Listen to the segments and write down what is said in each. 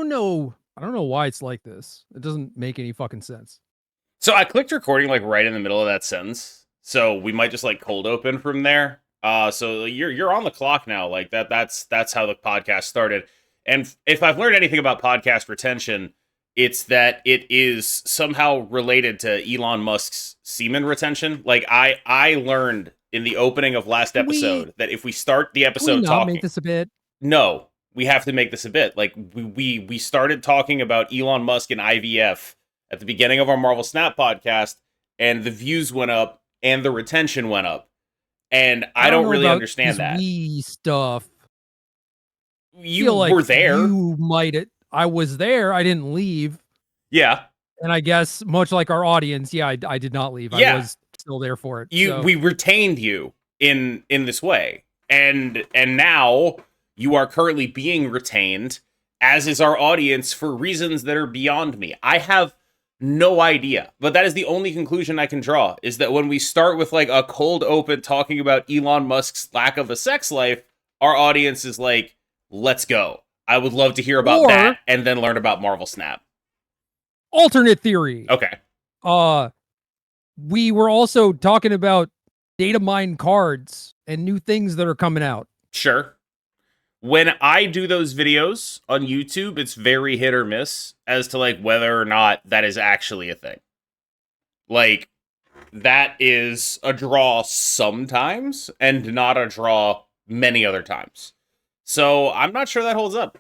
don't know. I don't know why it's like this. It doesn't make any fucking sense. So I clicked recording like right in the middle of that sentence. So we might just like cold open from there. So you're on the clock now. Like that's how the podcast started. And if I've learned anything about podcast retention, it's that it is somehow related to Elon Musk's semen retention. Like I learned in the opening of last episode that if we start the episode talking, make this a bit. No, we have to make this a bit. Like we started talking about Elon Musk and IVF at the beginning of our Marvel Snap podcast, and the views went up and the retention went up. And I don't really understand that. Stuff. You were there. You might. I was there. I didn't leave. Yeah. And I guess much like our audience, I did not leave. Yeah. I was still there for it. We retained you in this way. And now you are currently being retained, as is our audience, for reasons that are beyond me. I have no idea, but that is the only conclusion I can draw, is that when we start with like a cold open talking about Elon Musk's lack of a sex life, our audience is like, let's go. I would love to hear about that and then learn about Marvel Snap. Alternate theory. Okay. We were also talking about data mine cards and new things that are coming out. Sure. When I do those videos on YouTube, it's very hit or miss as to like whether or not that is actually a thing. Like, that is a draw sometimes and not a draw many other times. So I'm not sure that holds up.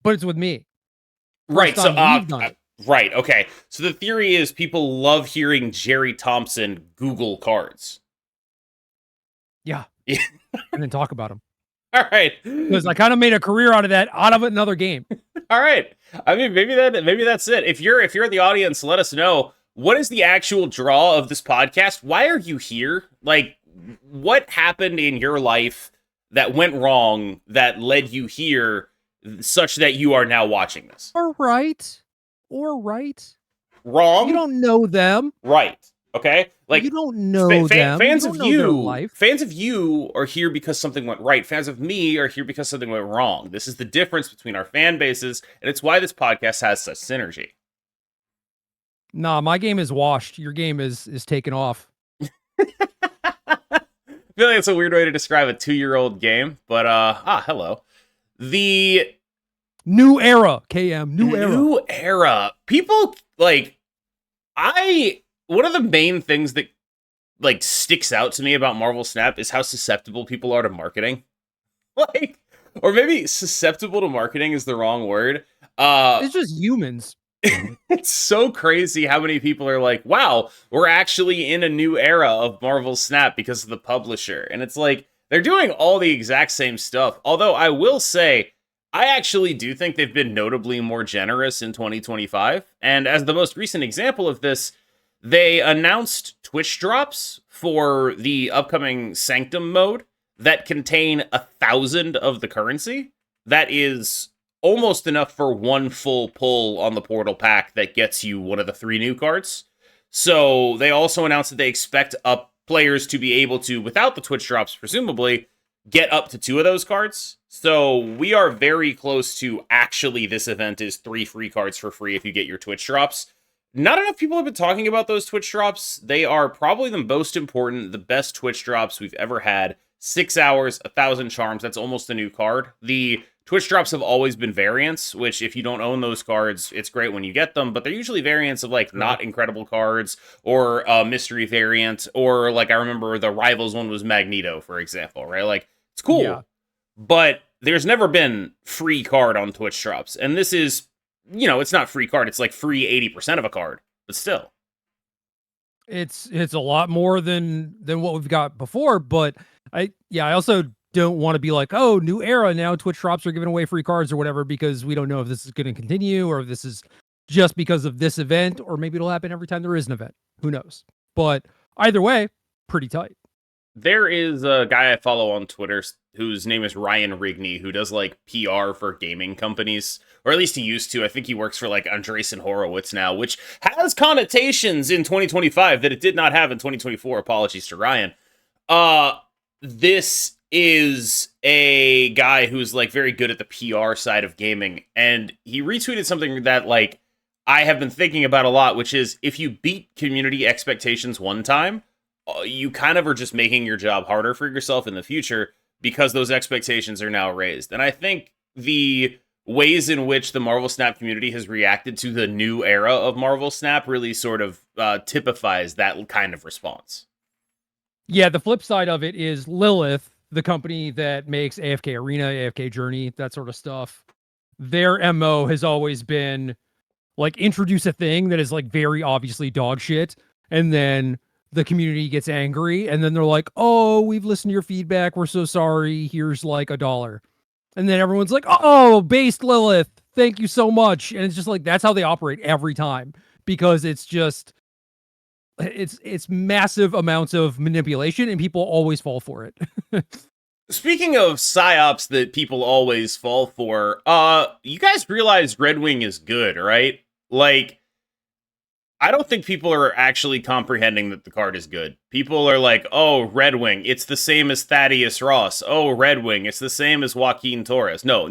But it's with me. Right. So, right. Okay. So the theory is people love hearing Gerry Thompson Google cards. Yeah. And then talk about them. All right. Because I kind of made a career out of another game. All right. I mean, maybe that's it. If you're in the audience, let us know, what is the actual draw of this podcast? Why are you here? Like, what happened in your life that went wrong that led you here such that you are now watching this? Or right. Wrong. You don't know them. Right. Okay? Like, you don't know them. Fans of you are here because something went right. Fans of me are here because something went wrong. This is the difference between our fan bases, and it's why this podcast has such synergy. Nah, my game is washed. Your game is taken off. I feel like it's a weird way to describe a 2-year-old game, but hello. The new era, KM, new era. People like one of the main things that like sticks out to me about Marvel Snap is how susceptible people are to marketing. Like, or maybe susceptible to marketing is the wrong word. It's just humans. It's so crazy how many people are like, wow, we're actually in a new era of Marvel Snap because of the publisher. And it's like, they're doing all the exact same stuff. Although I will say, I actually do think they've been notably more generous in 2025. And as the most recent example of this, they announced Twitch drops for the upcoming Sanctum mode that contain 1,000 of the currency. That is almost enough for one full pull on the portal pack that gets you one of the 3 new cards. So they also announced that they expect players to be able to, without the Twitch drops presumably, get up to 2 of those cards. So we are very close to actually this event is 3 free cards for free if you get your Twitch drops. Not enough people have been talking about those Twitch drops. They are probably the most important, the best Twitch drops we've ever had. 6 hours, 1,000 charms, that's almost a new card. The Twitch drops have always been variants, which if you don't own those cards, it's great when you get them, but they're usually variants of like not incredible cards or a mystery variant, or like I remember the Rivals one was Magneto, for example, right? Like, it's cool, but there's never been free card on Twitch drops. And this is, it's not free card. It's like free 80% of a card, but still. It's a lot more than what we've got before, but I also don't want to be like, oh, new era now, Twitch drops are giving away free cards or whatever, because we don't know if this is going to continue or if this is just because of this event, or maybe it'll happen every time there is an event. Who knows? But either way, pretty tight. There is a guy I follow on Twitter whose name is Ryan Rigney, who does like PR for gaming companies, or at least he used to. I think he works for like Andreessen Horowitz now, which has connotations in 2025 that it did not have in 2024. Apologies to Ryan. This is a guy who's like very good at the PR side of gaming, and he retweeted something that like I have been thinking about a lot, which is if you beat community expectations one time, you kind of are just making your job harder for yourself in the future because those expectations are now raised. And I think the ways in which the Marvel Snap community has reacted to the new era of Marvel Snap really sort of typifies that kind of response. Yeah, the flip side of it is Lilith, the company that makes AFK Arena, AFK Journey, that sort of stuff. Their MO has always been like introduce a thing that is like very obviously dog shit, and then the community gets angry, and then they're like, "Oh, we've listened to your feedback. We're so sorry. Here's like $1." And then everyone's like, "Oh, based Lilith, thank you so much." And it's just like that's how they operate every time because it's just it's massive amounts of manipulation and people always fall for it. Speaking of psyops that people always fall for, you guys realize Redwing is good, right? Like, I don't think people are actually comprehending that the card is good. People are like, oh, Redwing, it's the same as Thaddeus Ross. Oh, Redwing, it's the same as Joaquin Torres. No.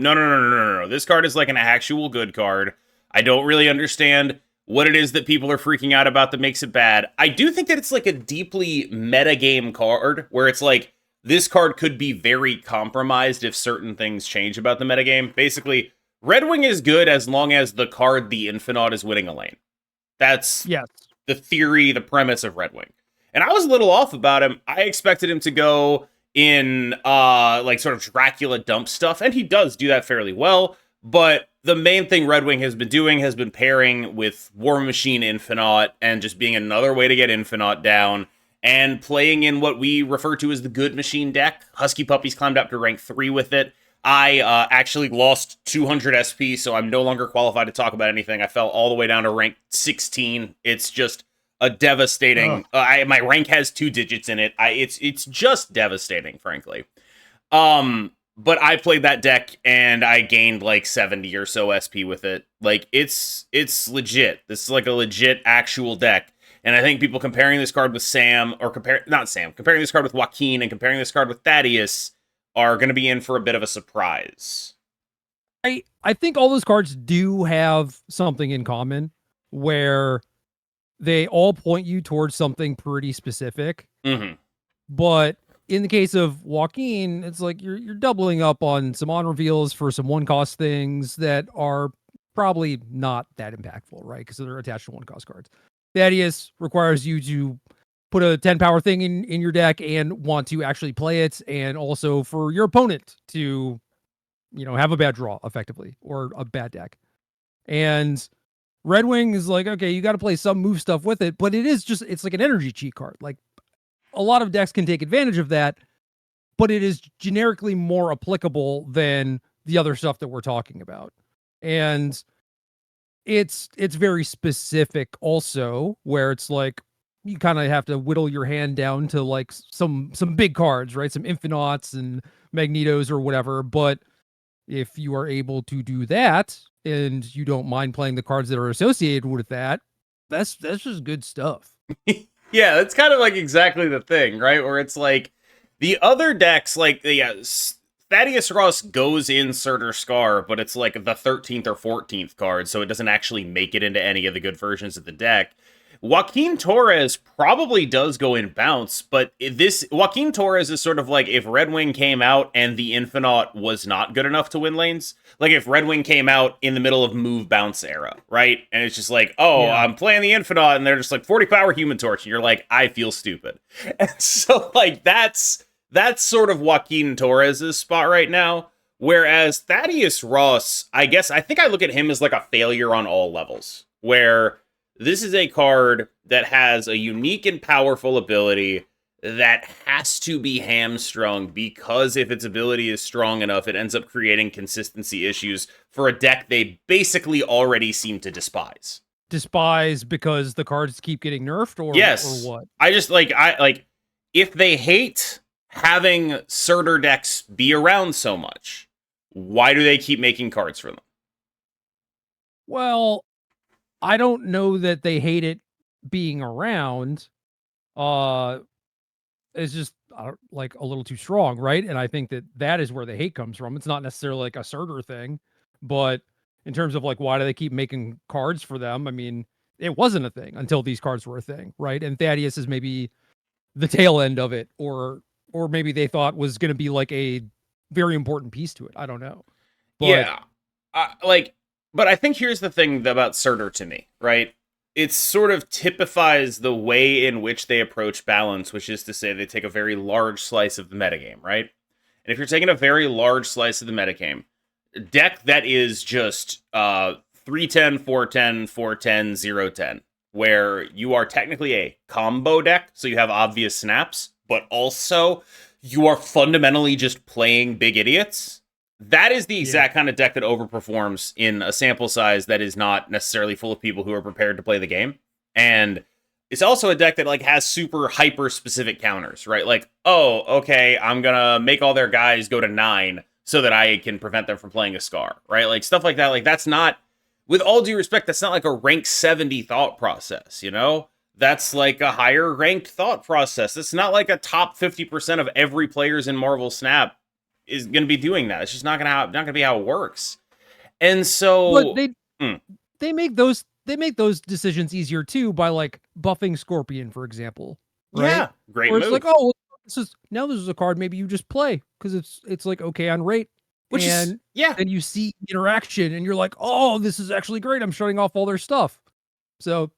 This card is like an actual good card. I don't really understand what it is that people are freaking out about that makes it bad. I do think that it's like a deeply metagame card where it's like, this card could be very compromised if certain things change about the metagame. Basically, Redwing is good as long as the card, the Infinite, is winning a lane. That's Yes. the theory, the premise of Redwing. And I was a little off about him. I expected him to go in like sort of Dracula dump stuff, and he does do that fairly well. But the main thing Redwing has been doing has been pairing with War Machine Infinite and just being another way to get Infinite down and playing in what we refer to as the good machine deck. Husky Puppies climbed up to rank 3 with it. I actually lost 200 SP, so I'm no longer qualified to talk about anything. I fell all the way down to rank 16. It's just a devastating. My rank has 2 digits in it. It's just devastating, frankly. But I played that deck and I gained like 70 or so SP with it. Like it's legit. This is like a legit actual deck. And I think people comparing this card with Sam, or comparing this card with Joaquin and comparing this card with Thaddeus are going to be in for a bit of a surprise. I think all those cards do have something in common where they all point you towards something pretty specific. Mm-hmm. But in the case of Joaquin, it's like you're doubling up on some on reveals for some one cost things that are probably not that impactful, right? Because they're attached to one cost cards. Thaddeus requires you to put a 10 power thing in your deck and want to actually play it, and also for your opponent to, have a bad draw effectively or a bad deck. And Redwing is like, okay, you got to play some move stuff with it, but it's like an energy cheat card. Like a lot of decks can take advantage of that, but it is generically more applicable than the other stuff that we're talking about. And it's very specific also, where it's like you kind of have to whittle your hand down to like some big cards, right? Some Infinites and Magnetos or whatever. But if you are able to do that and you don't mind playing the cards that are associated with that, that's just good stuff. Yeah, that's kind of like exactly the thing, right? Where it's like the other decks, like Thaddeus Ross goes in Surtur Scar, but it's like the 13th or 14th card, so it doesn't actually make it into any of the good versions of the deck. Joaquin Torres probably does go in Bounce, but Joaquin Torres is sort of like if Redwing came out and the Infinite was not good enough to win lanes. Like if Redwing came out in the middle of Move Bounce era, right? And it's just like, oh, yeah, I'm playing the Infinite, and they're just like 40 power Human Torch, and you're like, I feel stupid. And so like that's sort of Joaquin Torres' spot right now. Whereas Thaddeus Ross, I think I look at him as like a failure on all levels, where this is a card that has a unique and powerful ability that has to be hamstrung because if its ability is strong enough, it ends up creating consistency issues for a deck they basically already seem to despise. Despise because the cards keep getting nerfed, or yes, or what? I just if they hate having Surtur decks be around so much, why do they keep making cards for them? Well, I don't know that they hate it being around. It's just like a little too strong, right? And I think that is where the hate comes from. It's not necessarily like a Surtur thing, but in terms of like why do they keep making cards for them? I mean, it wasn't a thing until these cards were a thing, right? And Thaddeus is maybe the tail end of it, or maybe they thought was going to be like a very important piece to it. I don't know, but Yeah. But I think here's the thing about Surtur to me, right? It sort of typifies the way in which they approach balance, which is to say they take a very large slice of the metagame, right? And if you're taking a very large slice of the metagame, a deck that is just 310, 410, 410, 010, where you are technically a combo deck, so you have obvious snaps, but also you are fundamentally just playing big idiots. That is the exact kind of deck that overperforms in a sample size that is not necessarily full of people who are prepared to play the game. And it's also a deck that like has super hyper specific counters, right? Like, oh, okay, I'm gonna make all their guys go to 9 so that I can prevent them from playing a Scar, right? Like stuff like that. Like that's not, with all due respect, that's not like a rank 70 thought process, you know? That's like a higher ranked thought process. It's not like a top 50% of every players in Marvel Snap is going to be doing that. It's just not going to be how it works. And so but they make those decisions easier too by like buffing Scorpion, for example. Right? Yeah, great Where move. it's like, oh, this is a card maybe you just play because it's like okay on rate. Which and is, then you see interaction and you're like, oh, this is actually great. I'm shutting off all their stuff. So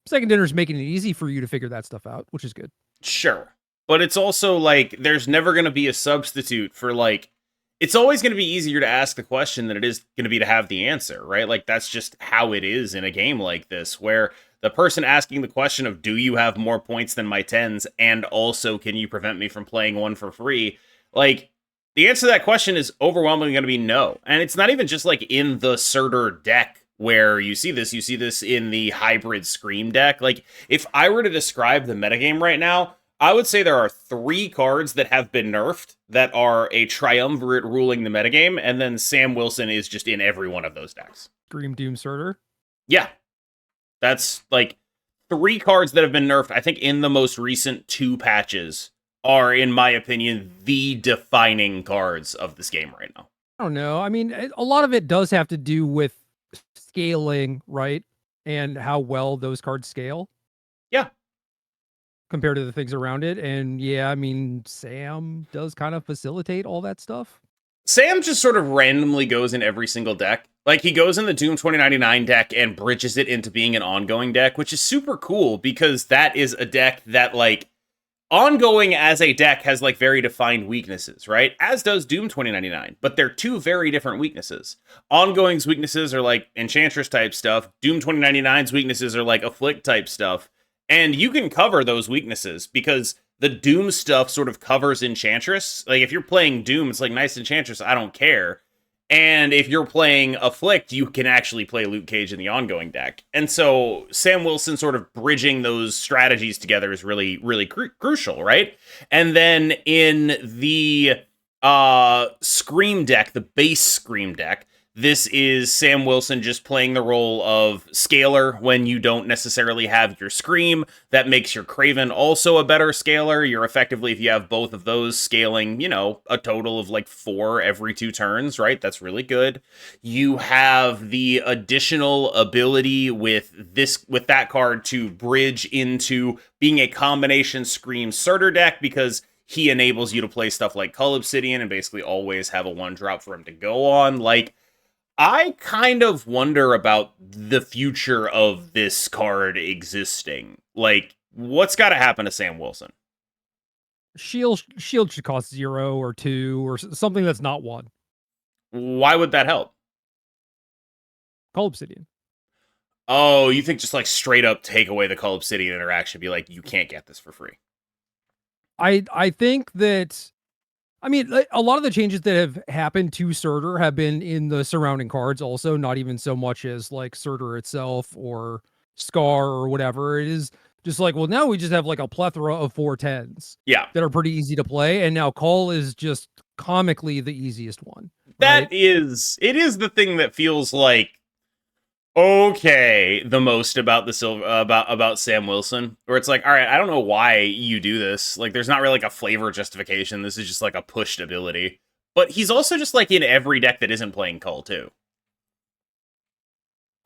Second Dinner's making it easy for you to figure that stuff out, which is good. Sure. But it's also like there's never going to be a substitute for like, it's always going to be easier to ask the question than it is going to be to have the answer, right? Like that's just how it is in a game like this, where the person asking the question of do you have more points than my 10s and also can you prevent me from playing one for free? Like the answer to that question is overwhelmingly going to be no. And it's not even just like in the Surtur deck where you see this in the hybrid Scream deck. Like if I were to describe the metagame right now, I would say there are 3 cards that have been nerfed that are a triumvirate ruling the metagame, and then Sam Wilson is just in every one of those decks. Scream Doom Surtur? Yeah. That's like 3 cards that have been nerfed, I think, in the most recent 2 patches are, in my opinion, the defining cards of this game right now. I don't know. I mean, a lot of it does have to do with scaling, right? And how well those cards scale. Yeah. Compared to the things around it. And yeah, I mean, Sam does kind of facilitate all that stuff. Sam just sort of randomly goes in every single deck. Like, he goes in the Doom 2099 deck and bridges it into being an ongoing deck, which is super cool because that is a deck that, like, ongoing as a deck has, like, very defined weaknesses, right? As does Doom 2099, but they're 2 very different weaknesses. Ongoing's weaknesses are, like, Enchantress type stuff. Doom 2099's weaknesses are, like, Afflict type stuff. And you can cover those weaknesses because the Doom stuff sort of covers Enchantress. Like, if you're playing Doom, it's like, nice Enchantress, I don't care. And if you're playing Afflict, you can actually play Luke Cage in the ongoing deck. And so Sam Wilson sort of bridging those strategies together is really, really crucial, right? And then in the Scream deck, the base Scream deck, this is Sam Wilson just playing the role of scaler when you don't necessarily have your Scream. That makes your Craven also a better scaler. You're effectively, if you have both of those, scaling, you know, a total of like 4 every 2 turns, right? That's really good. You have the additional ability with that card to bridge into being a combination Scream Surtur deck because he enables you to play stuff like Cull Obsidian and basically always have a 1-drop for him to go on. Like, I kind of wonder about the future of this card existing. Like, what's got to happen to Sam Wilson? Shield should cost 0 or 2 or something that's not 1. Why would that help? Cull Obsidian. Oh, you think just like straight up take away the Cull Obsidian interaction, be like, you can't get this for free? I think that, I mean, a lot of the changes that have happened to Surtur have been in the surrounding cards also, not even so much as like Surtur itself or Scar or whatever. It is just like, well, now we just have like a plethora of 410s. Yeah. That are pretty easy to play. And now Cull is just comically the easiest one. It is the thing that feels like okay the most about the silver about Sam Wilson, where it's like, all right, I don't know why you do this. Like, there's not really like a flavor justification. This is just like a pushed ability. But he's also just like in every deck that isn't playing Cull too.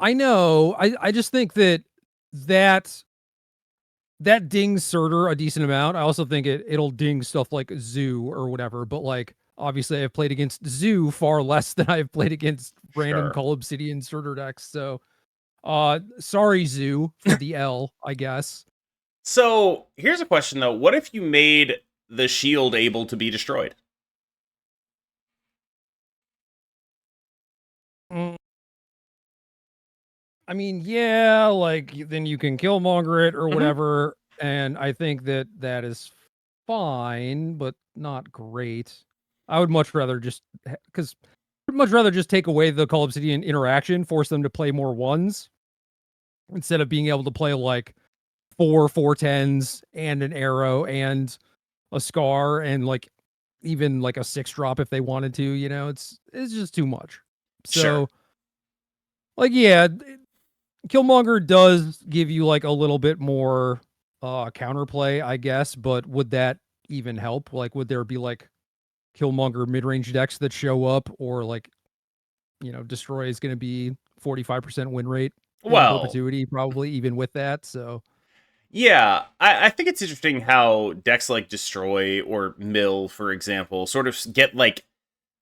I know. I just think that dings Surtur a decent amount. I also think it'll ding stuff like Zoo or whatever, but like obviously I've played against Zoo far less than I've played against random Sure. Cull Obsidian Surtur decks. So sorry Zoo for the L, I guess. So here's a question though: what if you made the shield able to be destroyed? Mm. I mean, yeah, like then you can Killmonger it or whatever, and I think that is fine, but not great. I would much rather just because I'd much rather just take away the Call Obsidian interaction, force them to play more ones instead of being able to play like 4/10s and an arrow and a scar and like even like a 6-drop if they wanted to. You know, it's just too much. So, Sure. like, yeah, Killmonger does give you like a little bit more counterplay, I guess, but would that even help? Like, would there be like Killmonger mid-range decks that show up, or like, Destroy is going to be 45% win rate in Well, perpetuity, probably even with that. So yeah, I think it's interesting how decks like Destroy or Mill, for example, sort of get like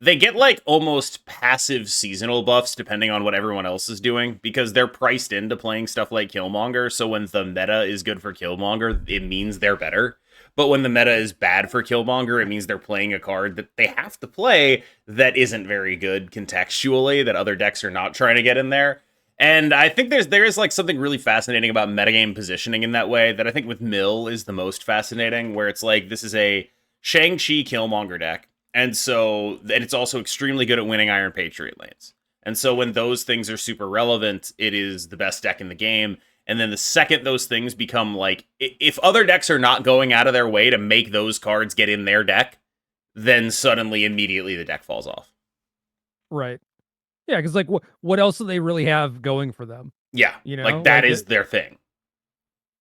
they get like almost passive seasonal buffs depending on what everyone else is doing because they're priced into playing stuff like Killmonger. So when the meta is good for Killmonger, it means they're better. But when the meta is bad for Killmonger, it means they're playing a card that they have to play that isn't very good contextually, that other decks are not trying to get in there. And I think there is like something really fascinating about metagame positioning in that way that I think with Mill is the most fascinating, where it's like this is a Shang-Chi Killmonger deck. And it's also extremely good at winning Iron Patriot lanes. And so when those things are super relevant, it is the best deck in the game. And then the second those things become like, if other decks are not going out of their way to make those cards get in their deck, then suddenly, immediately, the deck falls off. right. Yeah, because like what else do they really have going for them? Yeah, You know, like that like is their thing.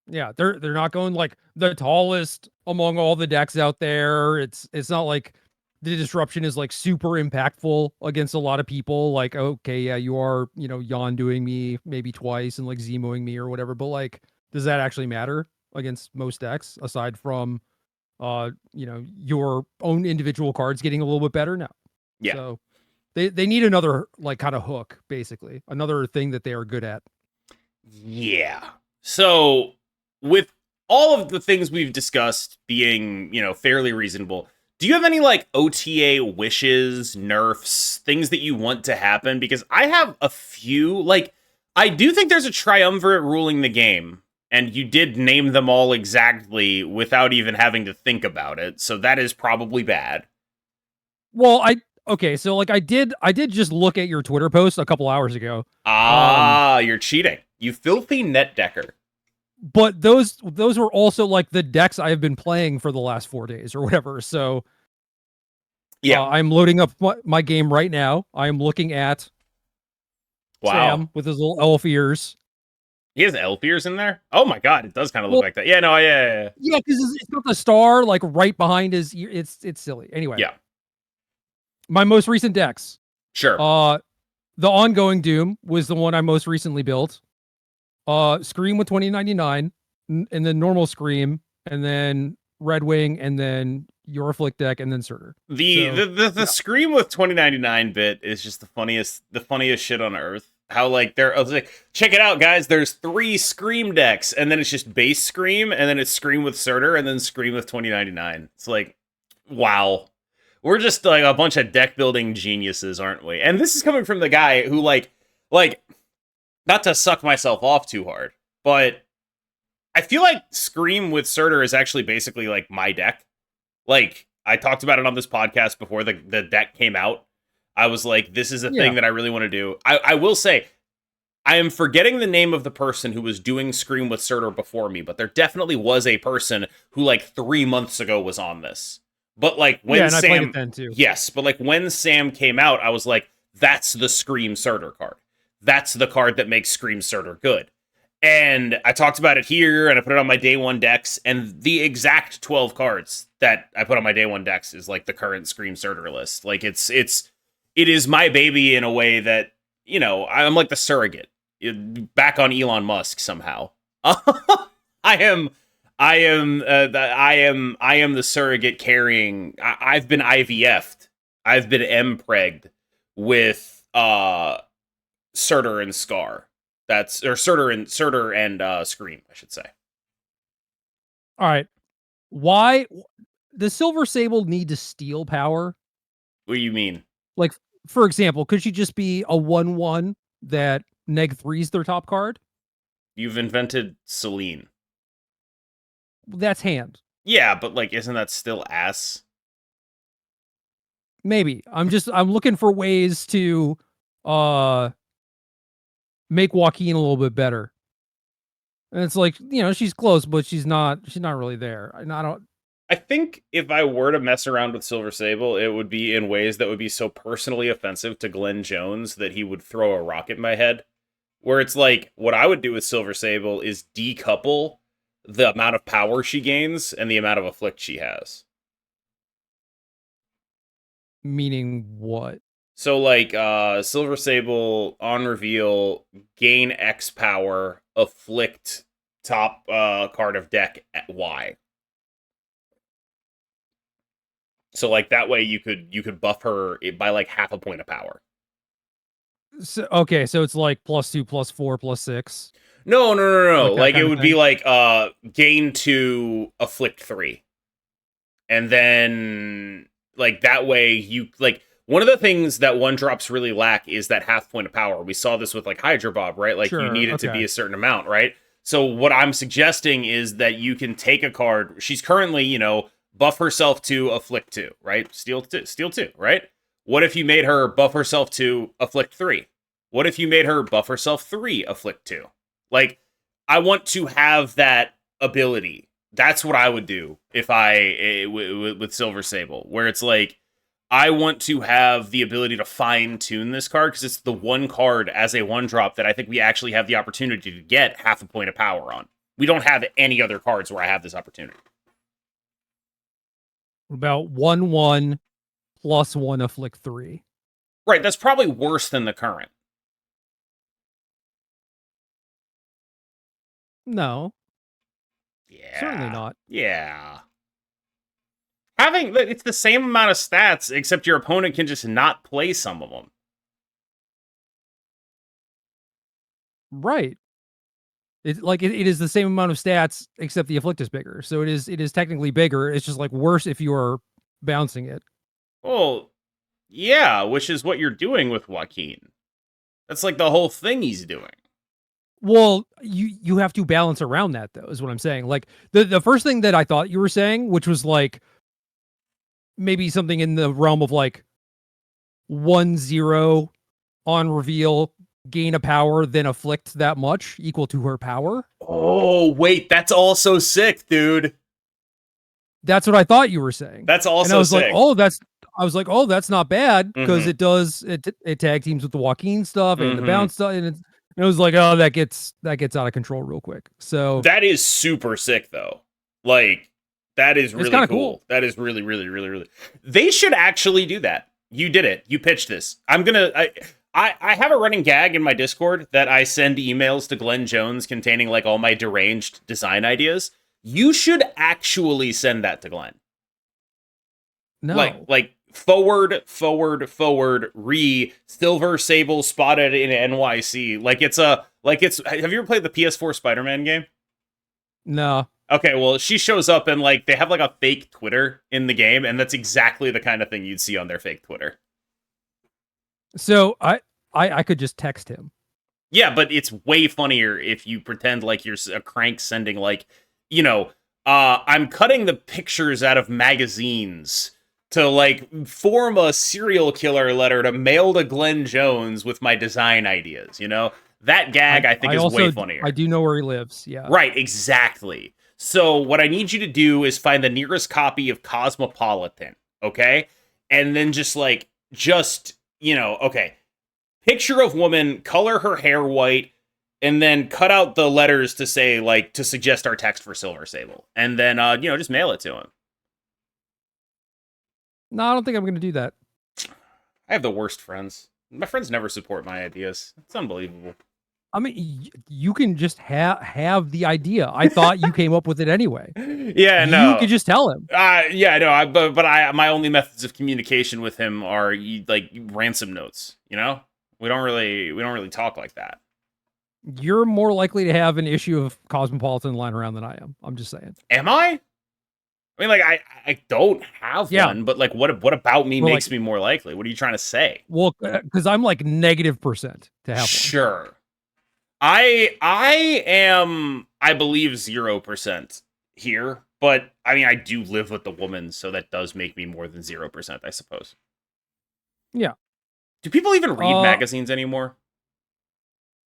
yeah, they're not going like the tallest among all the decks out there. It's not like the disruption is like super impactful against a lot of people. Like, okay, yeah, you are, yawn doing me maybe twice and like Zemoing me or whatever, but like, does that actually matter against most decks aside from your own individual cards getting a little bit better? No. Yeah. So they need another like kind of hook, basically. Another thing that they are good at. Yeah. So with all of the things we've discussed being, fairly reasonable, do you have any like OTA wishes, nerfs, things that you want to happen? Because I have a few. Like, I do think there's a triumvirate ruling the game, and you did name them all exactly without even having to think about it. So that is probably bad. Well, okay, so like I did just look at your Twitter post a couple hours ago. You're cheating. You filthy net decker. But those were also like the decks I have been playing for the last 4 days or whatever. So yeah, I'm loading up my game right now. I am looking at Sam with his little elf ears. He has elf ears in there? Oh my god, it does kind of look like that. Yeah, no, yeah. Yeah, because it's got the star like right behind his ear. It's silly. Anyway. Yeah. My most recent decks. Sure. The ongoing Doom was the one I most recently built. Scream with 2099, and then normal Scream, and then Redwing, and then your Afflict deck, and then Surtur. The Scream with 2099 bit is just the funniest shit on earth. How like I was like, check it out, guys. There's 3 Scream decks, and then it's just base Scream, and then it's Scream with Surtur, and then Scream with 2099. It's like, wow. We're just like a bunch of deck building geniuses, aren't we? And this is coming from the guy who like not to suck myself off too hard, but I feel like Scream with Surtur is actually basically like my deck. Like, I talked about it on this podcast before the deck came out. I was like, this is a thing that I really want to do. I will say, I am forgetting the name of the person who was doing Scream with Surtur before me, but there definitely was a person who like 3 months ago was on this. But like when Sam, I played it then too. Yes, but like when Sam came out, I was like, that's the Scream Surtur card. that's the card that makes Scream Surtur good. And I talked about it here, and I put it on my day one decks, and the exact 12 cards that I put on my day one decks is like the current Scream Surtur list. Like it is my baby in a way that, you know, I'm like the surrogate. Back on Elon Musk somehow. I am the surrogate carrying. I've been IVF'd. I've been M-pregged with Surtur and Scar. Surtur and Scream, I should say. All right. Why does Silver Sable need to steal power? What do you mean? Like, for example, could she just be a 1/1 that -3's their top card? You've invented Celine. That's hand. Yeah, but like, isn't that still ass? Maybe. I'm looking for ways to make Joaquin a little bit better. And it's like, you know, she's close, but she's not really there. I think if I were to mess around with Silver Sable, it would be in ways that would be so personally offensive to Glenn Jones that he would throw a rock at my head. Where it's like, what I would do with Silver Sable is decouple the amount of power she gains and the amount of afflict she has. Meaning what? So like Silver Sable on reveal, gain X power, afflict top card of deck at Y. So like that way you could buff her by like half a point of power. So okay, so it's like +2, +4, +6. No. Like it would be like gain 2, afflict 3. And then like that way you like one of the things that 1-drops really lack is that half point of power. We saw this with like Hydra Bob, right? Like you need it to be a certain amount, right? So what I'm suggesting is that you can take a card. She's currently, you know, buff herself to afflict 2, right? Steal 2, right? What if you made her buff herself to afflict 3? What if you made her buff herself 3, afflict 2? Like, I want to have that ability. That's what I would do if with Silver Sable, where it's like, I want to have the ability to fine-tune this card, because it's the one card as a 1-drop that I think we actually have the opportunity to get half a point of power on. We don't have any other cards where I have this opportunity. About 1/1 +1 afflict 3. Right, that's probably worse than the current. No. Yeah. Certainly not. Yeah. It's the same amount of stats, except your opponent can just not play some of them. Right. It is the same amount of stats, except the afflict is bigger. So it is technically bigger. It's just like worse if you are bouncing it. Well, yeah, which is what you're doing with Joaquin. That's like the whole thing he's doing. Well, you have to balance around that, though, is what I'm saying. Like the first thing that I thought you were saying, which was like maybe something in the realm of like 1/0 on reveal, gain a power, then afflict that much equal to her power. Oh, wait, that's also sick, dude. That's what I thought you were saying. That's also and I was sick. like, that's not bad, because it tag teams with the Joaquin stuff and the bounce stuff, and it was like, oh, that gets out of control real quick. So that is super sick, though. Like, that is really cool. That is really, really, really, really. They should actually do that. You did it. You pitched this. I have a running gag in my Discord that I send emails to Glenn Jones containing like all my deranged design ideas. You should actually send that to Glenn. No. Like forward, Silver Sable spotted in NYC. Have you ever played the PS4 Spider-Man game? No. Okay, well, she shows up and like they have like a fake Twitter in the game, and that's exactly the kind of thing you'd see on their fake Twitter. So I could just text him. Yeah, but it's way funnier if you pretend like you're a crank sending like, you know, I'm cutting the pictures out of magazines to like form a serial killer letter to mail to Glenn Jones with my design ideas, you know? That gag I think is way funnier. I do know where he lives, yeah. Right, exactly. So what I need you to do is find the nearest copy of Cosmopolitan, okay? And then just, you know, okay. picture of woman, color her hair white, and then cut out the letters to say, like, to suggest our text for Silver Sable. And then, just mail it to him. No, I don't think I'm going to do that. I have the worst friends. My friends never support my ideas. It's unbelievable. I mean, you can just have the idea. I thought you came up with it anyway. Yeah, no. You could just tell him. Yeah, no. But my only methods of communication with him are like ransom notes. You know, we don't really talk like that. You're more likely to have an issue of Cosmopolitan lying around than I am. I'm just saying. Am I? I mean, like, I don't have one, but like, what about me makes me more likely? What are you trying to say? Well, because I'm like -% to have one. Sure. I am, I believe, 0% here, but I mean, I do live with the woman, so that does make me more than 0%, I suppose. Yeah. Do people even read magazines anymore?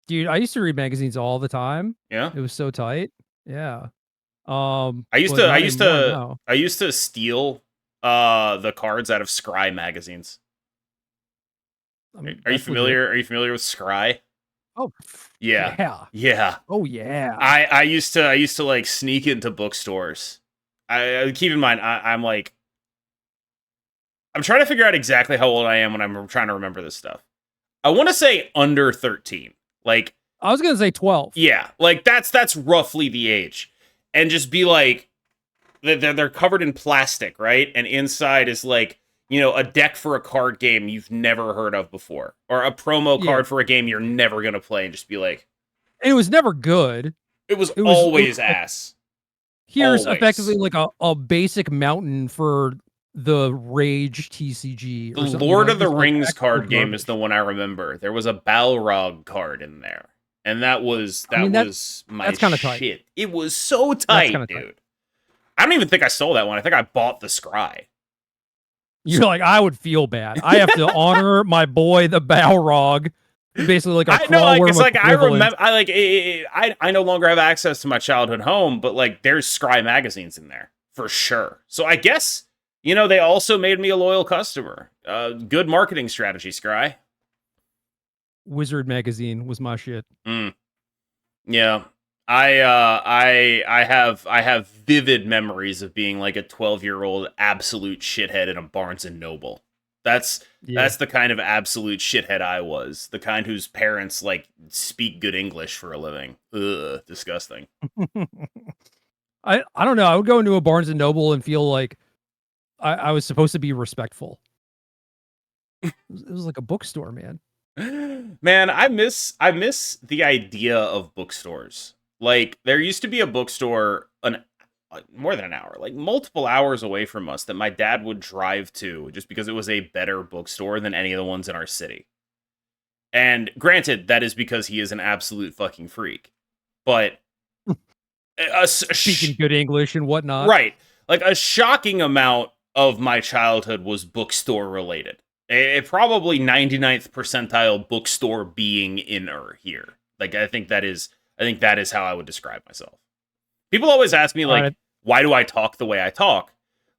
Dude, I used to read magazines all the time. Yeah, it was so tight. Yeah. I used to steal the cards out of Scry magazines. I mean, are you familiar? Legit. Are you familiar with Scry? Oh, yeah. Oh yeah. I used to like sneak into bookstores. I keep in mind, I'm trying to figure out exactly how old I am when I'm trying to remember this stuff. I want to say under 13. Like, I was gonna say 12. Yeah, like that's roughly the age, and just be like, they're covered in plastic, right? And inside is like, a deck for a card game you've never heard of before, or a promo card for a game you're never gonna play, and just be like, and it was never good. It was always ass. Here's effectively like a basic mountain for the Rage TCG. The Lord of the Rings card game is the one I remember. There was a Balrog card in there, and that was my shit. Tight. It was so tight, dude. Tight. I don't even think I stole that one. I think I bought the Scry. You're like, I would feel bad. I have to honor my boy, the Balrog. Basically, like I remember. I no longer have access to my childhood home, but like, there's Scry magazines in there for sure. So I guess, they also made me a loyal customer. Good marketing strategy, Scry. Wizard magazine was my shit. Yeah. I have vivid memories of being like a 12-year-old absolute shithead in a Barnes and Noble. That's the kind of absolute shithead I was. The kind whose parents like speak good English for a living. Ugh, disgusting. I don't know. I would go into a Barnes and Noble and feel like I was supposed to be respectful. It was like a bookstore, man. Man, I miss the idea of bookstores. Like, there used to be a bookstore more than an hour, like multiple hours away from us, that my dad would drive to just because it was a better bookstore than any of the ones in our city. And granted, that is because he is an absolute fucking freak. But speaking good English and whatnot. Right. Like, a shocking amount of my childhood was bookstore related. A probably 99th percentile bookstore being in here. Like, I think that is how I would describe myself. People always ask me, like, why do I talk the way I talk?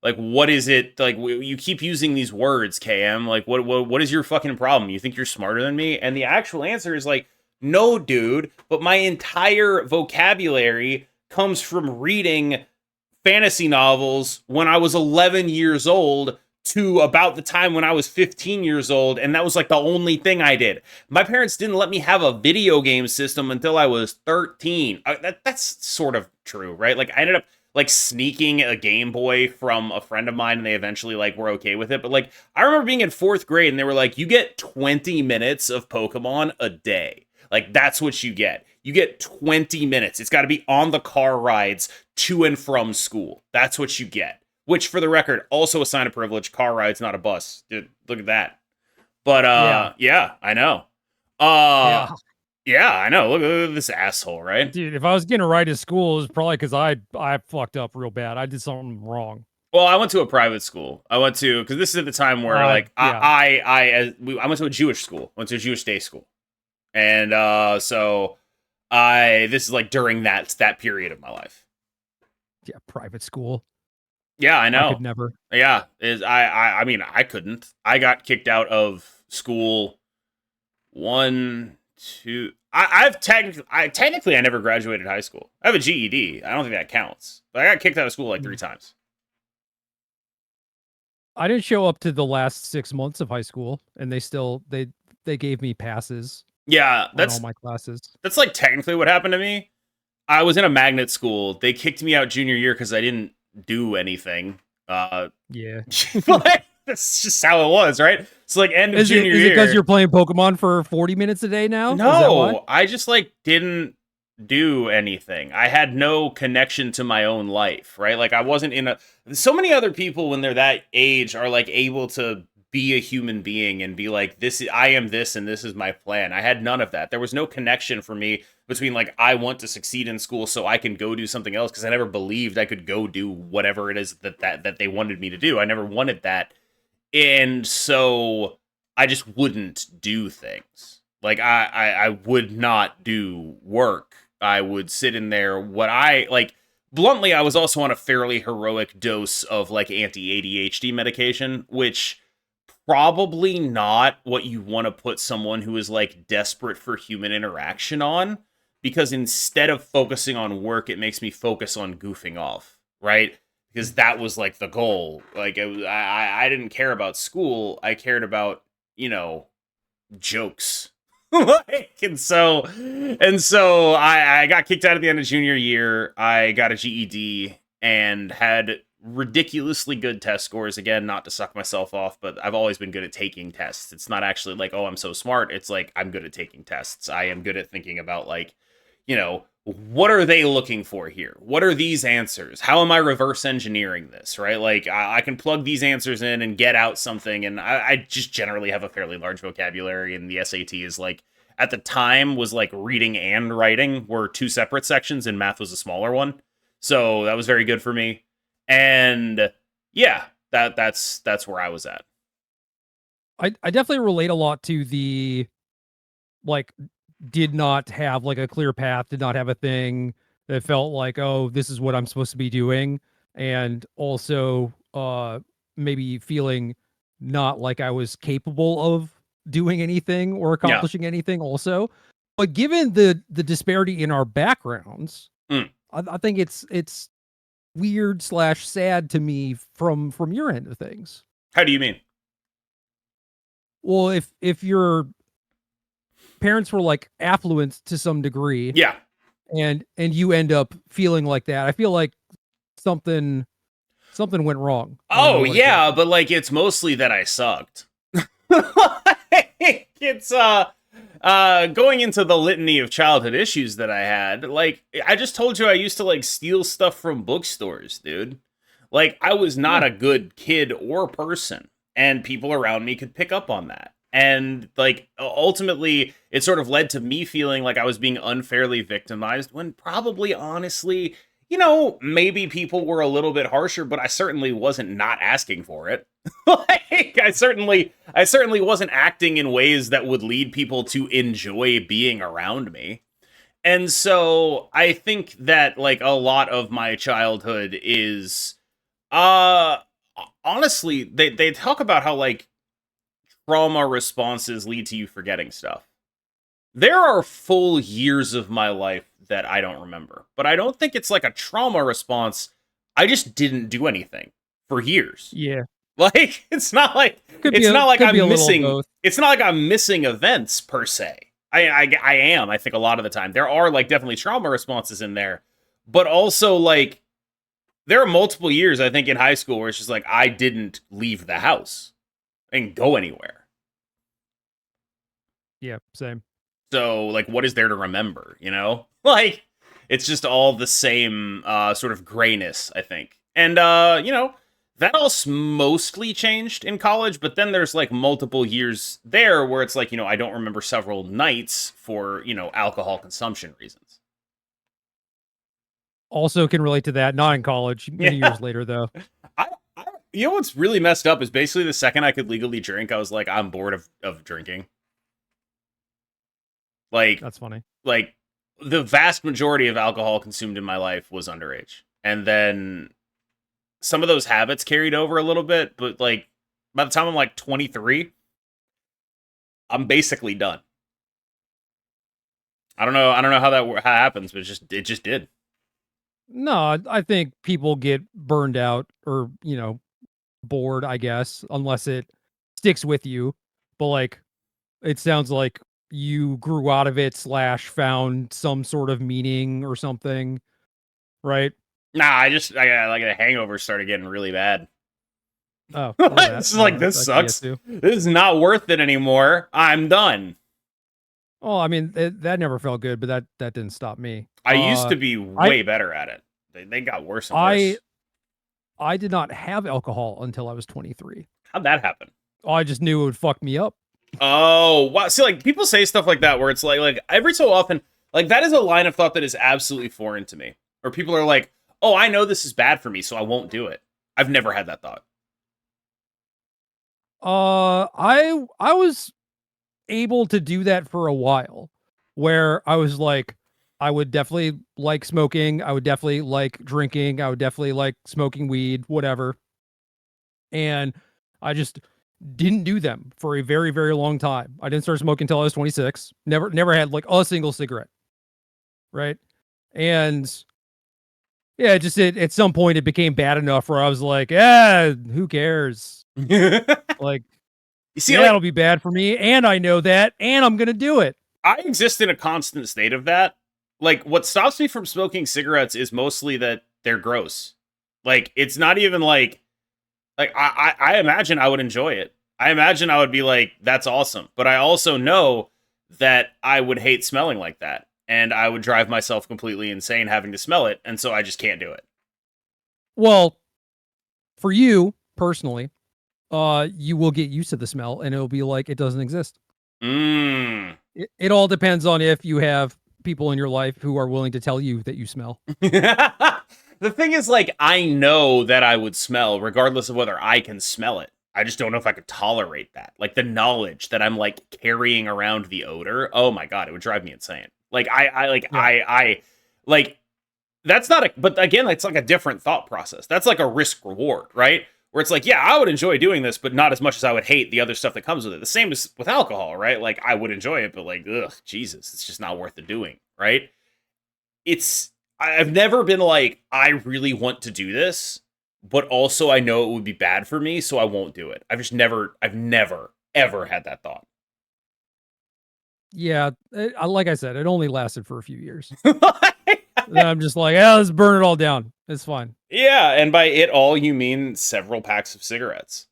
Like, what is it? Like, you keep using these words, KM. Like, what is your fucking problem? You think you're smarter than me? And the actual answer is, like, no, dude. But my entire vocabulary comes from reading fantasy novels when I was 11 years old to about the time when I was 15 years old, and that was like the only thing I did. My parents didn't let me have a video game system until I was 13. That's sort of true, right? Like, I ended up like sneaking a Game Boy from a friend of mine, and they eventually like were okay with it. But like, I remember being in 4th grade, and they were like, you get 20 minutes of Pokemon a day. Like, that's what you get. You get 20 minutes. It's got to be on the car rides to and from school. That's what you get. Which, for the record, also a sign of privilege. Car rides, not a bus. Dude, look at that. But, yeah I know. Yeah, I know. Look at this asshole, right? Dude, if I was getting a ride to school, it's probably because I fucked up real bad. I did something wrong. Well, I went to a private school. Because this is at the time where, I went to a Jewish school. Went to a Jewish day school. And, this is like during that period of my life. Yeah, private school. Yeah, I know. I could never. Yeah, I mean, I couldn't. I got kicked out of school One, two. I never graduated high school. I have a GED. I don't think that counts. But I got kicked out of school like 3 times. I didn't show up to the last 6 months of high school, and they gave me passes Yeah, on all my classes. that's like technically what happened to me. I was in a magnet school. They kicked me out junior year because I didn't do anything. Yeah. Like, that's just how it was, right? So like end of junior year. Is it because you're playing Pokemon for 40 minutes a day now? No, I just like didn't do anything. I had no connection to my own life, right? Like I wasn't in a. So many other people when they're that age are like able to be a human being and be like, I am this and this is my plan. I had none of that. There was no connection for me between like I want to succeed in school so I can go do something else, because I never believed I could go do whatever it is that they wanted me to do. I never wanted that. And so I just wouldn't do things. Like I would not do work. I would sit in there. Bluntly, I was also on a fairly heroic dose of like anti-ADHD medication, which probably not what you want to put someone who is like desperate for human interaction on, because instead of focusing on work, it makes me focus on goofing off, right? Because that was like the goal. Like I didn't care about school. I cared about, jokes. and so I got kicked out at the end of junior year. I got a GED and had ridiculously good test scores. Again, not to suck myself off, but I've always been good at taking tests. It's not actually like, oh, I'm so smart. It's like I'm good at taking tests. I am good at thinking about like, what are they looking for here? What are these answers? How am I reverse engineering this, right? Like, I can plug these answers in and get out something, and I just generally have a fairly large vocabulary, and the SAT is, like, at the time, was, like, reading and writing were 2 separate sections, and math was a smaller one. So that was very good for me. And, yeah, that's where I was at. I definitely relate a lot to the, like, did not have like a clear path, did not have a thing that felt like, oh, this is what I'm supposed to be doing. And also maybe feeling not like I was capable of doing anything or accomplishing anything also. But given the disparity in our backgrounds, I think it's weird / sad to me from your end of things. How do you mean? Well, if your parents were like affluent to some degree, yeah, and you end up feeling like that, I feel like something went wrong. Oh yeah, but like it's mostly that I sucked. It's going into the litany of childhood issues that I had. Like I just told you, I used to like steal stuff from bookstores, dude. Like I was not a good kid or person, and people around me could pick up on that. And like ultimately it sort of led to me feeling like I was being unfairly victimized, when probably honestly, maybe people were a little bit harsher, but I certainly wasn't not asking for it. Like I certainly wasn't acting in ways that would lead people to enjoy being around me. And so I think that like a lot of my childhood is honestly, they talk about how like trauma responses lead to you forgetting stuff. There are full years of my life that I don't remember, but I don't think it's like a trauma response. I just didn't do anything for years. Yeah. Like it's not like I'm missing. It's not like I'm missing events per se. I am. I think a lot of the time there are like definitely trauma responses in there, but also like there are multiple years I think in high school where it's just like I didn't leave the house and go anywhere. Yeah, same. So, like, what is there to remember, Like, it's just all the same sort of grayness, I think. And, that all mostly changed in college, but then there's, like, multiple years there where it's like, I don't remember several nights for, alcohol consumption reasons. Also can relate to that, not in college, many years later, though. What's really messed up is basically the second I could legally drink, I was like, I'm bored of drinking. Like that's funny. Like the vast majority of alcohol consumed in my life was underage. And then some of those habits carried over a little bit, but like by the time I'm like 23, I'm basically done. I don't know how that happens, but it just did. No, I think people get burned out or, bored, I guess, unless it sticks with you. But like, it sounds like you grew out of it / found some sort of meaning or something, right? Nah, I got like a hangover started getting really bad. Oh, or that. It's like, this That could be it sucks. too. This is not worth it anymore. I'm done. Oh, I mean, that never felt good, but that didn't stop me. I used to be way better at it. They got worse and worse. I did not have alcohol until I was 23. How'd that happen? Oh, I just knew it would fuck me up. Oh, wow. See, like, people say stuff like that where it's like every so often, like, that is a line of thought that is absolutely foreign to me. Or people are like, oh, I know this is bad for me, so I won't do it. I've never had that thought. I was able to do that for a while, where I was like, I would definitely like smoking, I would definitely like drinking, I would definitely like smoking weed, whatever. And I just didn't do them for a very, very long time. I didn't start smoking until I was 26. Never had like a single cigarette. Right. And yeah, just at some point it became bad enough where I was like, who cares? Like, You see, yeah, like, that'll be bad for me, and I know that, and I'm gonna do it. I exist in a constant state of that. Like, what stops me from smoking cigarettes is mostly that they're gross. Like, it's not even like I imagine I would enjoy it. I imagine I would be like, that's awesome. But I also know that I would hate smelling like that. And I would drive myself completely insane having to smell it. And so I just can't do it. Well, for you personally, you will get used to the smell, and it'll be like it doesn't exist. It all depends on if you have people in your life who are willing to tell you that you smell. The thing is, like, I know that I would smell regardless of whether I can smell it. I just don't know if I could tolerate that. Like, the knowledge that I'm, like, carrying around the odor. Oh my God, it would drive me insane. Like, that's not but again, it's like a different thought process. That's like a risk reward, right? Where it's like, yeah, I would enjoy doing this, but not as much as I would hate the other stuff that comes with it. The same as with alcohol, right? Like, I would enjoy it, but like, ugh, Jesus, it's just not worth the doing, right? I've never been like, I really want to do this, but also I know it would be bad for me, so I won't do it. I've never, ever had that thought. Yeah, like I said, it only lasted for a few years. Then I'm just like, let's burn it all down. It's fine. Yeah, and by it all, you mean several packs of cigarettes.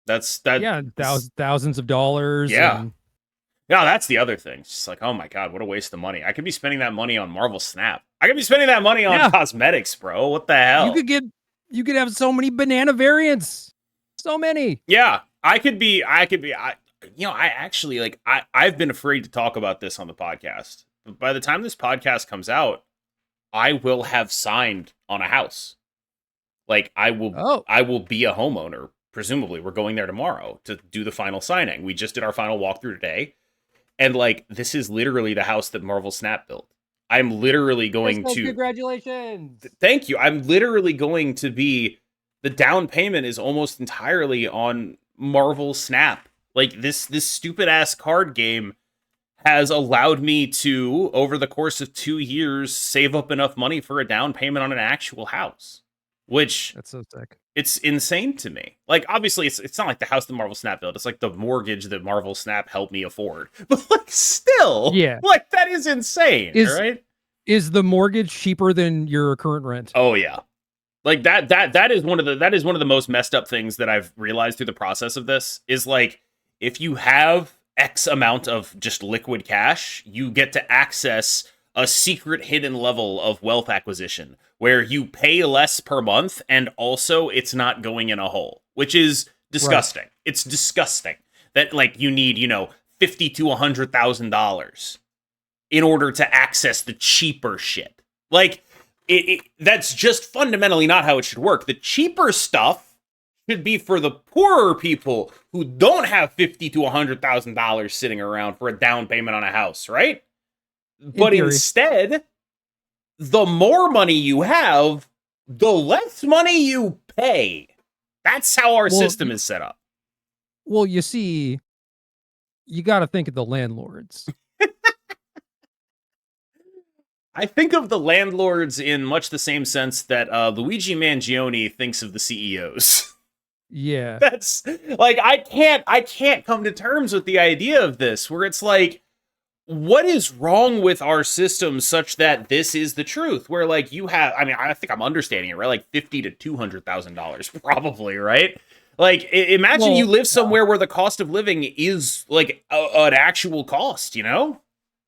That's that. Yeah, thousands of dollars. Yeah. And... yeah, that's the other thing. It's just like, oh my God, what a waste of money. I could be spending that money on Marvel Snap. I could be spending that money on cosmetics, bro. What the hell? You could have so many banana variants. So many. Yeah, I actually, like, I've been afraid to talk about this on the podcast. But by the time this podcast comes out, I will have signed on a house. Like, I will be a homeowner. Presumably, we're going there tomorrow to do the final signing. We just did our final walkthrough today. And, like, this is literally the house that Marvel Snap built. I'm literally going to... Congratulations! Thank you. I'm literally going to be... the down payment is almost entirely on Marvel Snap. Like, this stupid-ass card game has allowed me to, over the course of 2 years, save up enough money for a down payment on an actual house. Which... that's so sick. It's insane to me. Like, obviously, it's not like the house that Marvel Snap built. It's like the mortgage that Marvel Snap helped me afford. But, like, still, yeah, like, that is insane, right? Is the mortgage cheaper than your current rent? Oh yeah, like that is one of the most messed up things that I've realized through the process of this. Is like, if you have X amount of just liquid cash, you get to access a secret hidden level of wealth acquisition where you pay less per month and also it's not going in a hole, which is disgusting. Right. It's disgusting that, like, you need, $50,000 to $100,000 in order to access the cheaper shit. Like, that's just fundamentally not how it should work. The cheaper stuff should be for the poorer people who don't have $50,000 to $100,000 sitting around for a down payment on a house, right? But instead, the more money you have, the less money you pay. That's how our system is set up. Well, you see, you got to think of the landlords. I think of the landlords in much the same sense that Luigi Mangione thinks of the CEOs. Yeah. That's like I can't come to terms with the idea of this, where it's like, what is wrong with our system such that this is the truth? Where like you have, I mean, I think I'm understanding it right, like $50,000 to $200,000, probably, right? Like, imagine you live somewhere where the cost of living is like an actual cost, you know?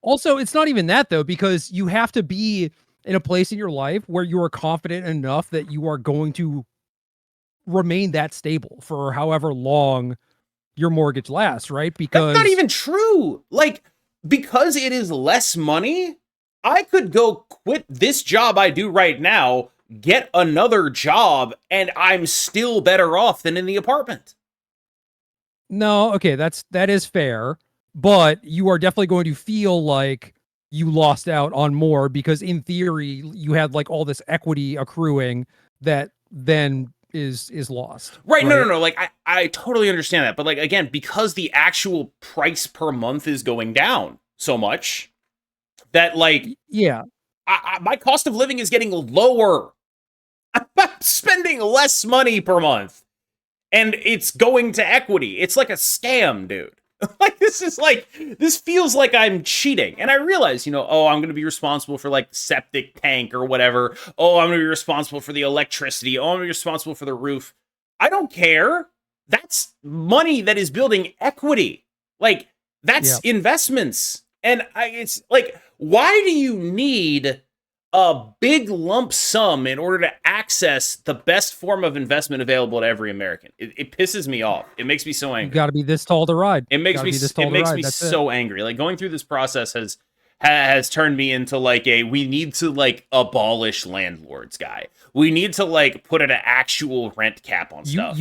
Also, it's not even that though, because you have to be in a place in your life where you are confident enough that you are going to remain that stable for however long your mortgage lasts, right? That's not Because even true. Like, because it is less money, I could go quit this job I do right now, get another job, and I'm still better off than in the apartment. no, okay, that is fair, but you are definitely going to feel like you lost out on more because in theory you had like all this equity accruing that then is lost. Right, no. Like, I totally understand that. But, like, again, because the actual price per month is going down so much, that, like, Yeah. my cost of living is getting lower. I'm spending less money per month. And it's going to equity. It's like a scam, dude. Like, this feels like I'm cheating. And I realize, oh, I'm going to be responsible for, like, the septic tank or whatever. Oh, I'm going to be responsible for the electricity. Oh, I'm going to be responsible for the roof. I don't care. That's money that is building equity. Like, that's investments. And it's like, why do you need a big lump sum in order to access the best form of investment available to every American? It pisses me off. It makes me so angry. You got to be this tall to ride. It makes me so angry. Like, going through this process has turned me into like we need to like abolish landlords guy. We need to like put an actual rent cap on stuff.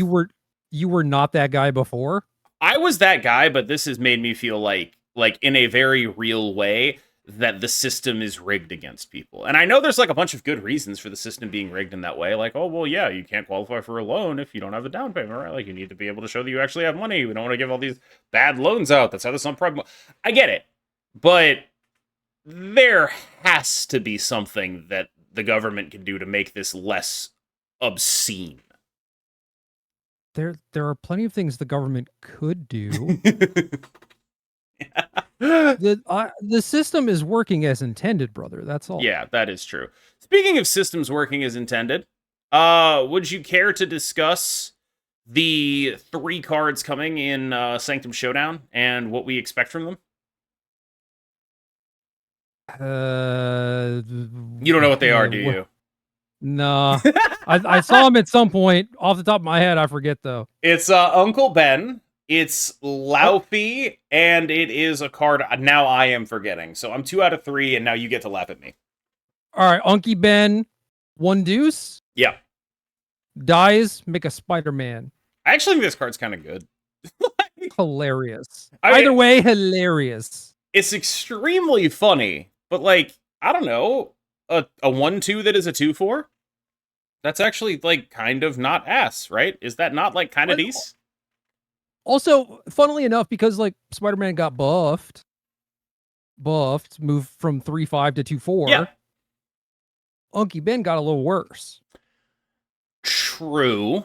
You were not that guy before? I was that guy, but this has made me feel like in a very real way that the system is rigged against people. And I know there's like a bunch of good reasons for the system being rigged in that way. Like, oh, well, yeah, you can't qualify for a loan if you don't have a down payment, right? Like, you need to be able to show that you actually have money. We don't want to give all these bad loans out. That's how this problem. I get it. But there has to be something that the government can do to make this less obscene. There are plenty of things the government could do. The system is working as intended, brother. That's all. Yeah, that is true. Speaking of systems working as intended, would you care to discuss the 3 cards coming in Sanctum Showdown and what we expect from them? You don't know what they are, do you? Nah. I saw him at some point. Off the top of my head, I forget though. It's Uncle Ben. It's Laufey, and it is a card now I am forgetting. So I'm 2 out of 3, and now you get to laugh at me. All right, Unky Ben, 1 deuce. Yeah. Dies, make a Spider-Man. I actually think this card's kind of good. Hilarious. I mean, either way, hilarious. It's extremely funny, but like, I don't know, a 1/2 that is a 2/4? That's actually like kind of not ass, right? Is that not like kind of decent? Also, funnily enough, because like Spider-Man got buffed, moved from 3/5 to 2/4. Yeah. Unky Ben got a little worse. True.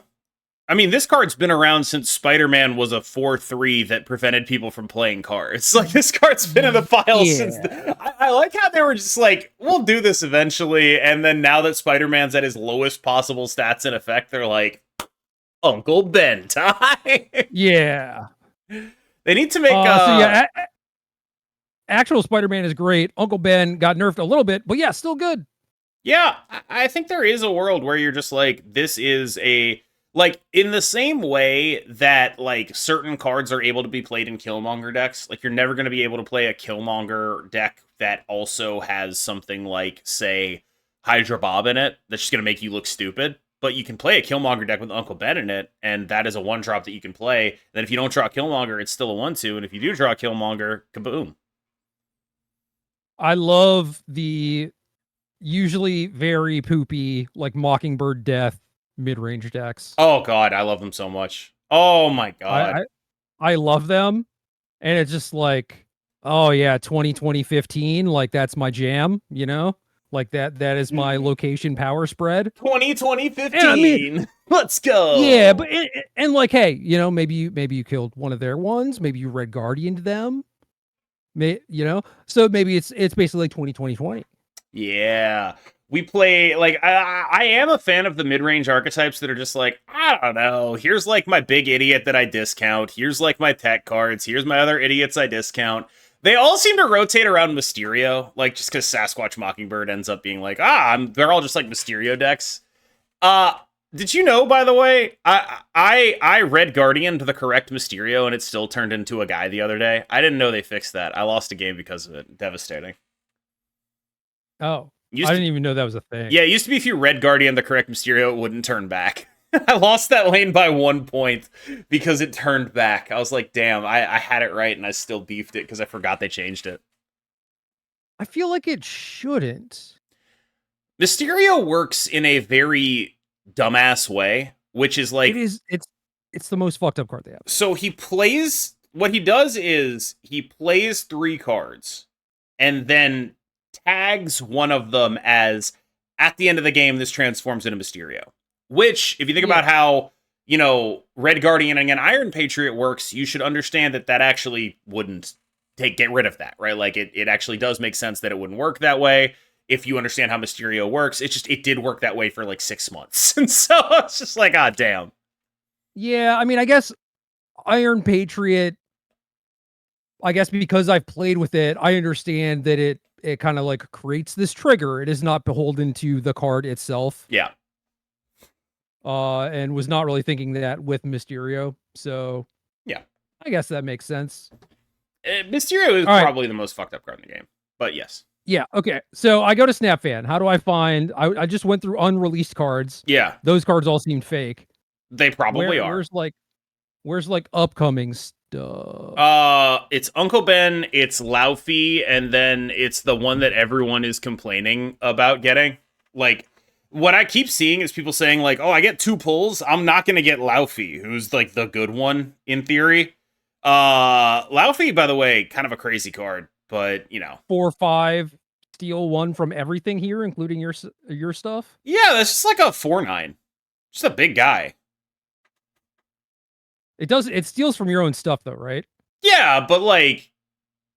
I mean, this card's been around since Spider-Man was a 4/3 that prevented people from playing cards. Like, this card's been in the file since. I like how they were just like, we'll do this eventually, and then now that Spider-Man's at his lowest possible stats in effect, they're like, Uncle Ben time. Yeah. They need to make actual Spider-Man is great. Uncle Ben got nerfed a little bit, but yeah, still good. Yeah, I think there is a world where you're just like, this is a, like, in the same way that like certain cards are able to be played in Killmonger decks, like you're never going to be able to play a Killmonger deck that also has something like, say, Hydra Bob in it that's just going to make you look stupid. But you can play a Killmonger deck with Uncle Ben in it, and that is a 1-drop that you can play. Then if you don't draw Killmonger, it's still a 1/2, and if you do draw Killmonger, kaboom. I love the usually very poopy, like Mockingbird Death mid-range decks. Oh god, I love them so much. Oh my god. I love them, and it's just like, oh yeah, 2015, like that's my jam, you know? Like that is my location power spread. 2015. And I mean, let's go. Yeah, but and like, hey, maybe you killed one of their ones, maybe you Red Guardianed them, so maybe it's basically like 2020. Yeah. We play, like, I am a fan of the mid-range archetypes that are just like, I don't know, here's like my big idiot that I discount, here's like my tech cards, here's my other idiots I discount. They all seem to rotate around Mysterio, like, just because Sasquatch Mockingbird ends up being like, they're all just like Mysterio decks. Did you know, by the way, I Red Guardianed the correct Mysterio and it still turned into a guy the other day? I didn't know they fixed that. I lost a game because of it. Devastating. Oh. I didn't even know that was a thing. Yeah, it used to be if you Red Guardian the correct Mysterio, it wouldn't turn back. I lost that lane by 1 point because it turned back. I was like, damn, I had it right and I still beefed it because I forgot they changed it. I feel like it shouldn't. Mysterio works in a very dumbass way, which is like... It's the most fucked up card they have. So what he does is he plays 3 cards and then tags one of them as, at the end of the game, this transforms into Mysterio. Which, if you think about how, Red Guardian and Iron Patriot works, you should understand that actually wouldn't get rid of that, right? Like, it actually does make sense that it wouldn't work that way. If you understand how Mysterio works, it did work that way for like 6 months. And so it's just like, damn. Yeah, I mean, I guess Iron Patriot, I guess because I've played with it, I understand that it kind of like creates this trigger. It is not beholden to the card itself. Yeah. And was not really thinking that with Mysterio. So yeah, I guess that makes sense. Mysterio is probably the most fucked up card in the game, but yes. Yeah. Okay. So I go to SnapFan. How do I find? I just went through unreleased cards. Yeah. Those cards all seemed fake. They probably are. Where's upcoming stuff? It's Uncle Ben, it's Laufey, and then it's the one that everyone is complaining about getting. Like, what I keep seeing is people saying, like, oh, I get 2 pulls, I'm not gonna get Laufey, who's, like, the good one, in theory. Laufey, by the way, kind of a crazy card, but, 4/5, steal 1 from everything here, including your stuff? Yeah, that's just like a 4/9. Just a big guy. It steals from your own stuff, though, right? Yeah, but, like,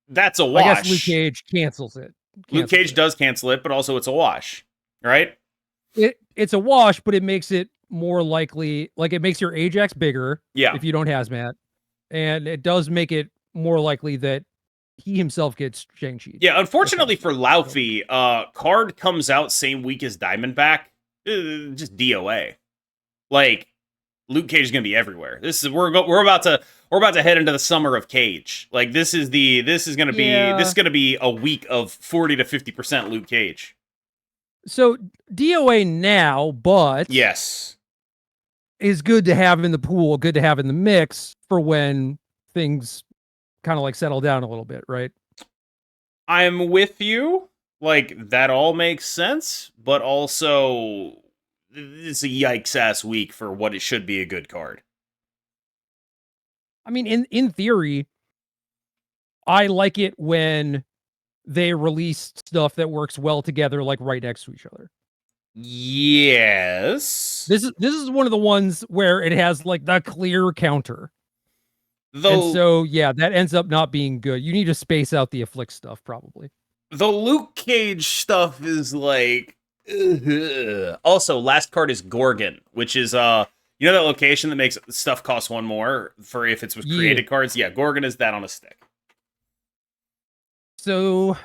that's a wash. I guess Luke Cage cancels it. Luke Cage does cancel it, but also it's a wash, right? It's a wash, but it makes it more likely, like, it makes your Ajax bigger if you don't hazmat, and it does make it more likely that he himself gets Shang-Chi. Yeah, unfortunately for Laufey, card comes out same week as Diamondback. Just DOA. Like, Luke Cage is gonna be everywhere. We're about to head into the summer of Cage. Like, this is gonna be a week of 40 to 50% Luke Cage. So DOA now, but yes, is good to have in the pool, good to have in the mix for when things kind of like settle down a little bit, right? I'm with you. Like, that all makes sense, but also it's a yikes ass week for what it should be a good card. I mean, in theory, I like it when they release stuff that works well together, like right next to each other. Yes. This is one of the ones where it has like the clear counter. And so, yeah, that ends up not being good. You need to space out the Afflict stuff, probably. The Luke Cage stuff is like... Also, last card is Gorgon, which is, that location that makes stuff cost 1 more for if it's with created cards? Yeah, Gorgon is that on a stick. So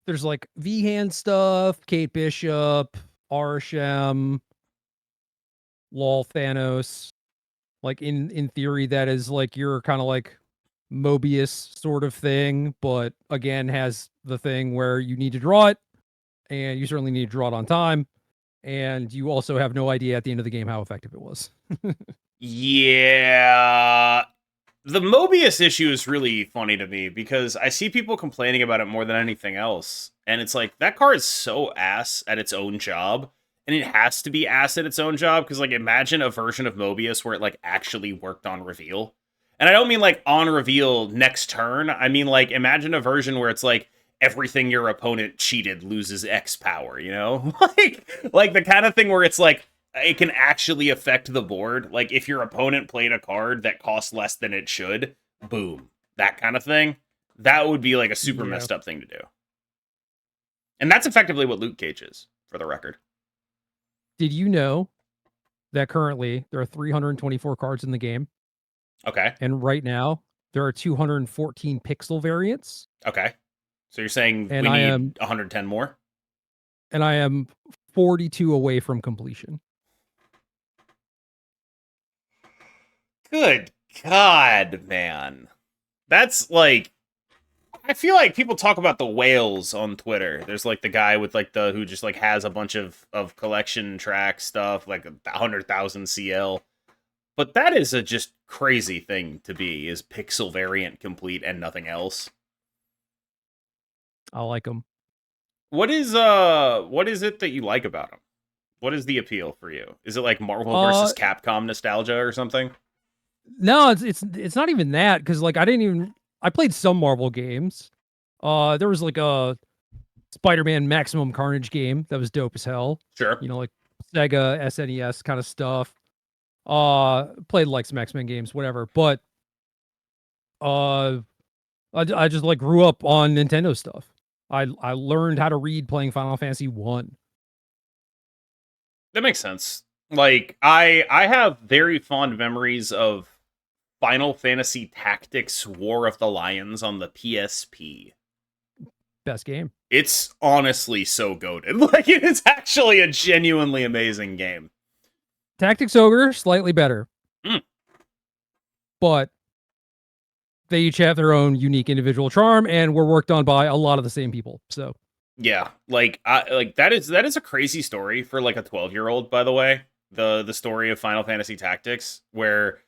there's like V-Hand stuff, Kate Bishop, Arshem, Lol Thanos. Like, in theory, that is like your kind of like Mobius sort of thing, but again, has the thing where you need to draw it, and you certainly need to draw it on time, and you also have no idea at the end of the game how effective it was. Yeah. The Mobius issue is really funny to me because I see people complaining about it more than anything else. And it's like, that card is so ass at its own job. And it has to be ass at its own job because, like, imagine a version of Mobius where it, like, actually worked on reveal. And I don't mean, like, on reveal next turn. I mean, like, imagine a version where it's, like, everything your opponent cheated loses X power, you know? like the kind of thing where it's like, it can actually affect the board. Like, if your opponent played a card that costs less than it should, boom. That kind of thing. That would be like a super messed up thing to do. And that's effectively what Loot Cage is, for the record. Did you know that currently there are 324 cards in the game? Okay. And right now, there are 214 pixel variants. Okay. So you're saying we need 110 more? And I am 42 away from completion. Good God, man. That's like, I feel like people talk about the whales on Twitter. There's like the guy with like who just like has a bunch of collection track stuff, like 100,000 CL. But that is a just crazy thing to be, is pixel variant complete and nothing else. I like them. What is it that you like about them? What is the appeal for you? Is it like Marvel versus Capcom nostalgia or something? No, it's not even that, because like I played some Marvel games. There was like a Spider-Man Maximum Carnage game that was dope as hell. Sure. You know, like Sega SNES kind of stuff. Played like some X-Men games, whatever. But I just like grew up on Nintendo stuff. I learned how to read playing Final Fantasy 1. That makes sense. Like, I have very fond memories of Final Fantasy Tactics War of the Lions on the PSP. Best game. It's honestly so goated. Like, it is actually a genuinely amazing game. Tactics Ogre, slightly better. But they each have their own unique individual charm and were worked on by a lot of the same people. So yeah, like that is a crazy story for like a 12-year-old, by the way. The story of Final Fantasy Tactics, where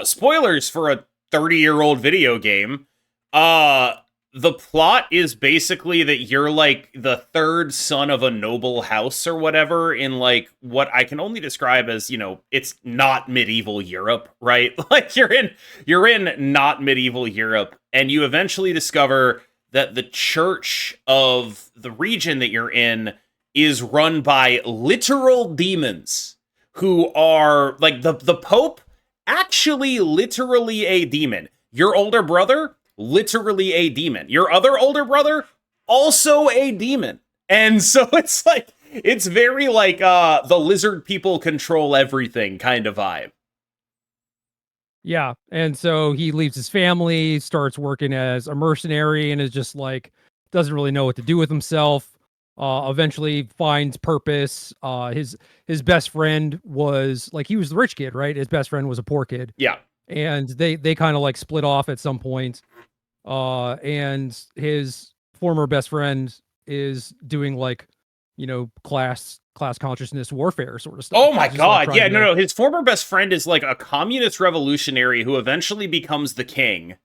spoilers for a 30-year-old video game, the plot is basically that you're like the third son of a noble house or whatever in like what I can only describe as, you know, it's not medieval Europe, right? Like you're in not medieval Europe, and you eventually discover that the church of the region that you're in is run by literal demons who are like the Pope, actually literally a demon. Your older brother, literally a demon. Your other older brother, also a demon. And so it's like, it's very like the lizard people control everything kind of vibe. yeah, and so he leaves his family, starts working as a mercenary, and is just like, doesn't really know what to do with himself. Eventually finds purpose. His best friend was like, he was the rich kid, right? His best friend was a poor kid. Yeah. And they kind of like split off at some point. And his former best friend is doing like, you know, class consciousness warfare sort of stuff. Oh my god, like, yeah, no. His former best friend is like a communist revolutionary who eventually becomes the king,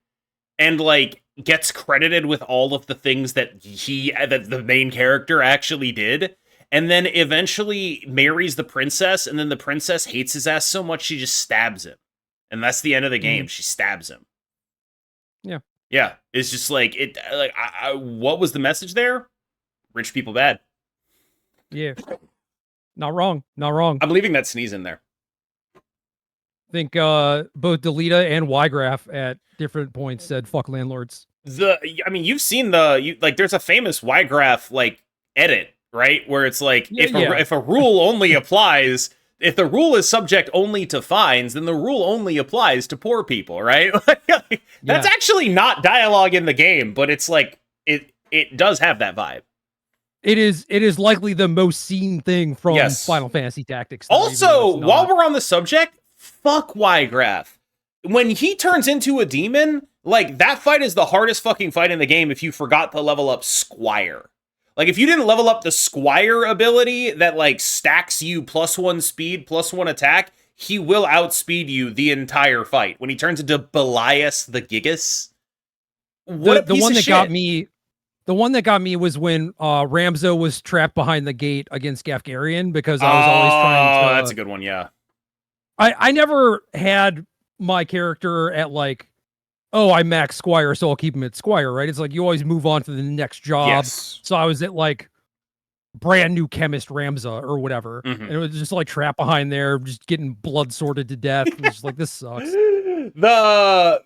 and like gets credited with all of the things that the main character actually did, and then eventually marries the princess, and then the princess hates his ass so much she just stabs him. And that's the end of the game. She stabs him. Yeah. Yeah. It's just like, it. Like, what was the message there? Rich people bad. Yeah. Not wrong. Not wrong. I'm leaving that sneeze in there. I think both Delita and Ygraph at different points said "fuck landlords." I mean, you've seen like there's a famous Ygraph like edit, right? Where it's like, if a rule only applies, if the rule is subject only to fines, then the rule only applies to poor people, right? That's actually not dialogue in the game, but it's like it does have that vibe. It is likely the most seen thing from Final Fantasy Tactics. Also, while we're on the subject, fuck Ygraph. When he turns into a demon, like, that fight is the hardest fucking fight in the game if you forgot to level up Squire. Like, if you didn't level up the Squire ability that, like, stacks you +1 speed, +1 attack, he will outspeed you the entire fight. When he turns into Belias the Gigas. What a piece of shit. The one that got me was when Ramzo was trapped behind the gate against Gafgarian, because I was always trying to... Oh, that's a good one, yeah. I never had my character at, like, oh, I max Squire, so I'll keep him at Squire, right? It's like you always move on to the next job. Yes. So I was at like brand new chemist Ramza or whatever. And it was just like trapped behind there, just getting blood sorted to death. It was just like, this sucks. The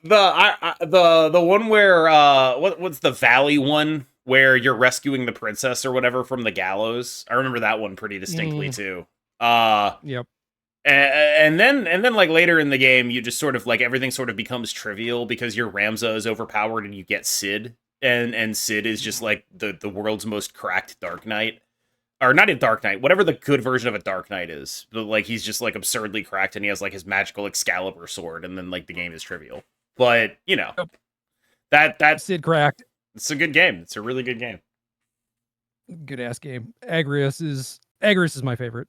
one where what's the Valley one where you're rescuing the princess or whatever from the gallows? I remember that one pretty distinctly too. Yep. And then like later in the game, you just sort of like everything sort of becomes trivial because your Ramza is overpowered and you get Sid, and Sid is just like the world's most cracked Dark Knight. Or not a Dark Knight, whatever the good version of a Dark Knight is. But like he's just like absurdly cracked and he has like his magical Excalibur sword, and then like the game is trivial. But you know, that's Sid cracked. It's a good game. It's a really good game. Good ass game. Agrius is my favorite.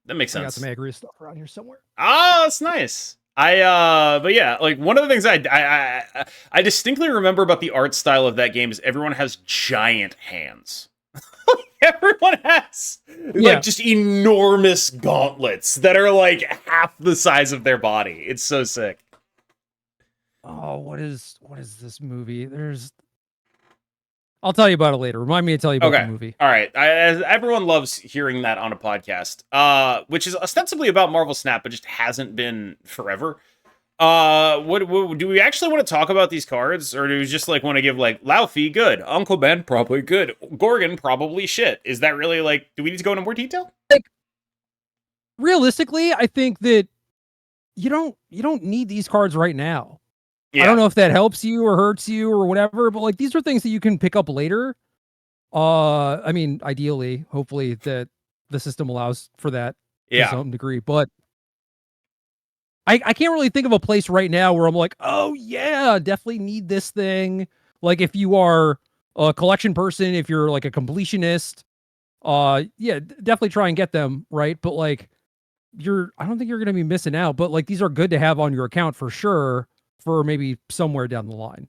That makes sense. I got some Agrius stuff around here somewhere. Oh, that's nice. But yeah, like one of the things I distinctly remember about the art style of that game is everyone has giant hands. Everyone has like just enormous gauntlets that are like half the size of their body. It's so sick. Oh, what is this movie? I'll tell you about it later. Remind me to tell you about the movie. All right. Everyone loves hearing that on a podcast, which is ostensibly about Marvel Snap, but just hasn't been forever. What do we actually want to talk about these cards, or do we just like want to give like Laufey good, Uncle Ben probably good, Gorgon probably shit? Is that really like? Do we need to go into more detail? Like, realistically, I think that you don't need these cards right now. Yeah. I don't know if that helps you or hurts you or whatever, but like these are things that you can pick up later. I mean, ideally, hopefully that the system allows for that to some degree, but I can't really think of a place right now where I'm like, oh yeah, definitely need this thing. Like if you are a collection person, if you're like a completionist, yeah, definitely try and get them, right? But like I don't think you're gonna be missing out, but like these are good to have on your account for sure for maybe somewhere down the line.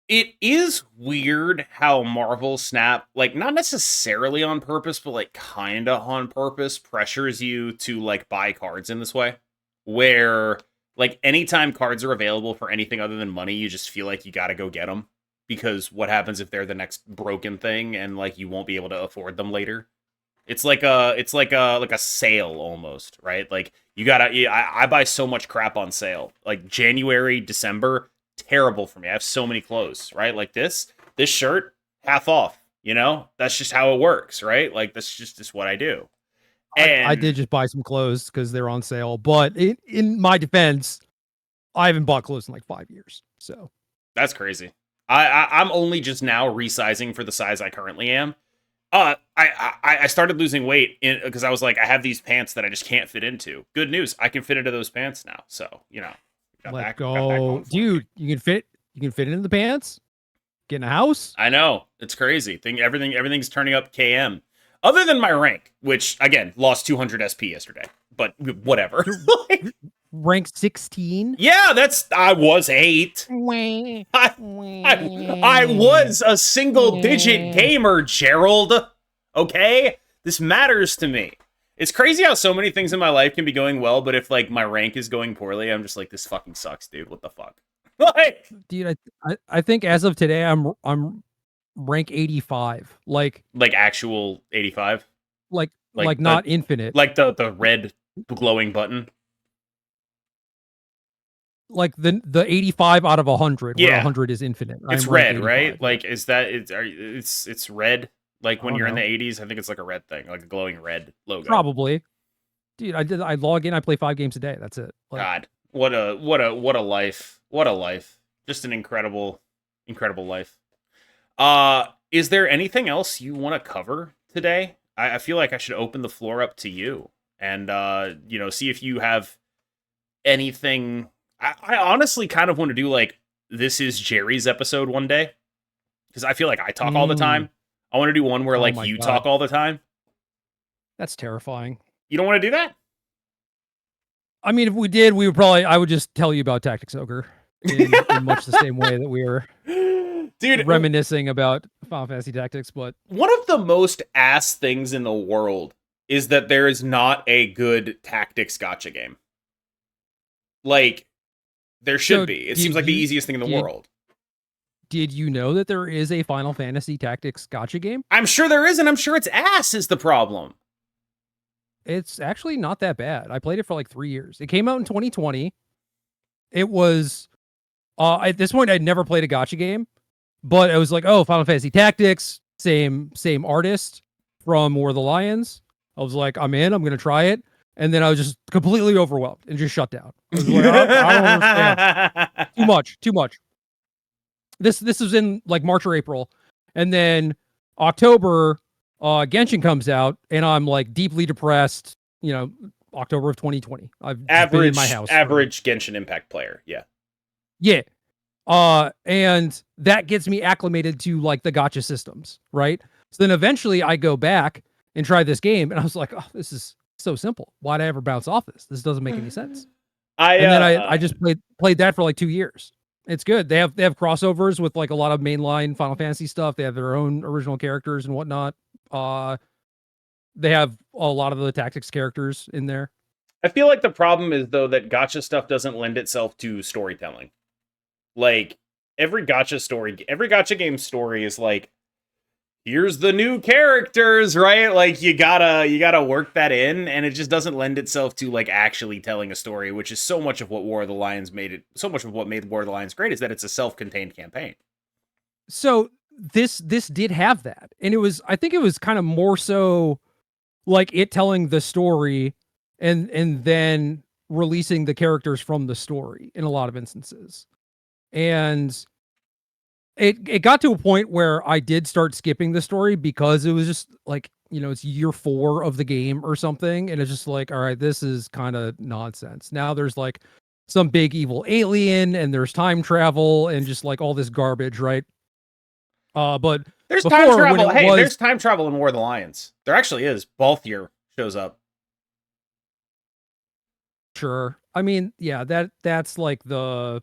It is weird how Marvel Snap, like not necessarily on purpose, but like kinda on purpose, pressures you to like buy cards in this way. Where like anytime cards are available for anything other than money, you just feel like you gotta go get them, because what happens if they're the next broken thing and like you won't be able to afford them later? It's like a sale almost, right? Like you gotta. I buy so much crap on sale. Like January, December, terrible for me. I have so many clothes, right? Like this shirt, half off. You know, that's just how it works, right? Like that's just what I do. And I did just buy some clothes because they're on sale, but in my defense, I haven't bought clothes in like 5 years. So that's crazy. I'm only just now resizing for the size I currently am. I started losing weight because I was like, I have these pants that I just can't fit into. Good news, I can fit into those pants now. So you know, got that dude. You can fit into the pants. Get in a house. I know, it's crazy. Everything's turning up KM. Other than my rank, which, again, lost 200 SP yesterday. But whatever. Rank 16? Yeah, I was 8. I was a single-digit gamer, Gerald. Okay? This matters to me. It's crazy how so many things in my life can be going well, but if, like, my rank is going poorly, I'm just like, this fucking sucks, dude. What the fuck? Like, dude, I think as of today, I'm rank 85, like actual 85, like not infinite, like the red glowing button, like the 85 out of 100, where 100 is infinite. It's red, right? Like is that it's red, like when you're in the 80s. I think it's like a red thing, like a glowing red logo. Probably, dude. I log in, I play 5 games a day, that's it. Like, God, what a life, just an incredible life. Is there anything else you want to cover today? I feel like I should open the floor up to you and, see if you have anything. I honestly kind of want to do like, this is Gerry's episode one day, because I feel like I talk all the time. I want to do one where like you talk all the time. That's terrifying. You don't want to do that? I mean, if we did, I would just tell you about Tactics Ogre in much the same way that we were reminiscing about Final Fantasy Tactics. But one of the most ass things in the world is that there is not a good Tactics gacha game. Like, There should So be. It seems like the easiest thing in the world. Did you know that there is a Final Fantasy Tactics gacha game? I'm sure there is, and I'm sure its ass is the problem. It's actually not that bad. I played it for like 3 years. It came out in 2020. It was at this point I'd never played a gacha game, but I was like, oh, Final Fantasy Tactics, same artist from War of the Lions. I was like, I'm in. I'm gonna try it, and then I was just completely overwhelmed and just shut down. I was like, I don't understand. Too much. This was in like March or April, and then October, Genshin comes out, and I'm like deeply depressed. You know, October of 2020. I've been in my house. Average Genshin Impact player. Yeah. And that gets me acclimated to like the gacha systems, right? So then eventually I go back and try this game, and I was like, oh, this is so simple. Why'd I ever bounce off this? This doesn't make any sense. And then I just played that for like 2 years. It's good. They have crossovers with like a lot of mainline Final Fantasy stuff. They have their own original characters and whatnot. They have a lot of the tactics characters in there. I feel like the problem is though that gacha stuff doesn't lend itself to storytelling. Like every gacha game story is like, here's the new characters, right? Like you gotta work that in, and it just doesn't lend itself to like actually telling a story, which is so much of what War of the Lions so much of what made War of the Lions great is that it's a self-contained campaign. So this did have that, and I think it was kind of more so like it telling the story and then releasing the characters from the story in a lot of instances. And it got to a point where I did start skipping the story because it was just like, you know, it's year 4 of the game or something. And it's just like, all right, this is kind of nonsense. Now there's like some big evil alien and there's time travel and just like all this garbage, right? But there's time travel. Hey, there's time travel in War of the Lions. There actually is. Balthier shows up. Sure. I mean, yeah, that's like the...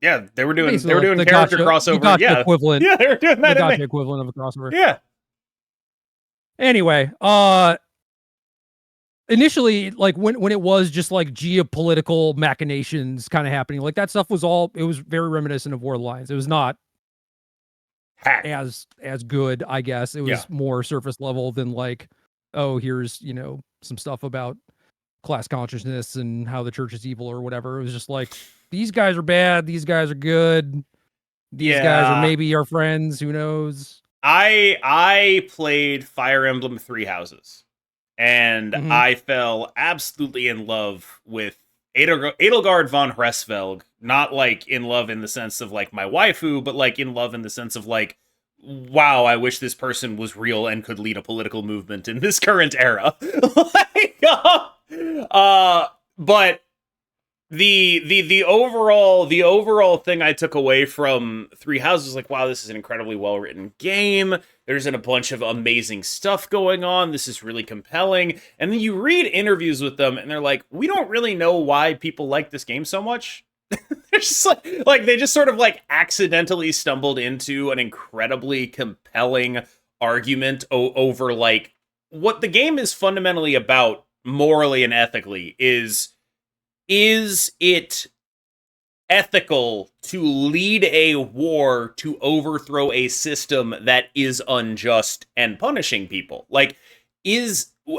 Yeah, they were doing character crossover. The equivalent. Yeah, they were doing that. The gotcha equivalent of a crossover. Yeah. Anyway, initially, like when it was just like geopolitical machinations kind of happening, like that stuff was very reminiscent of War of the Lions. It was not as good, I guess. It was more surface level than like, oh, here's, you know, some stuff about class consciousness and how the church is evil or whatever. It was just like, these guys are bad, these guys are good, these guys are maybe our friends, who knows. I played Fire Emblem Three Houses, and I fell absolutely in love with Edelgard von Hresvelg. Not like in love in the sense of like my waifu, but like in love in the sense of like, wow, I wish this person was real and could lead a political movement in this current era. But the overall thing I took away from Three Houses, like, wow, this is an incredibly well written game. There's a bunch of amazing stuff going on. This is really compelling. And then you read interviews with them, and they're like, we don't really know why people like this game so much. They're just like they just sort of like accidentally stumbled into an incredibly compelling argument over like what the game is fundamentally about morally and ethically is it ethical to lead a war to overthrow a system that is unjust and punishing people? Like,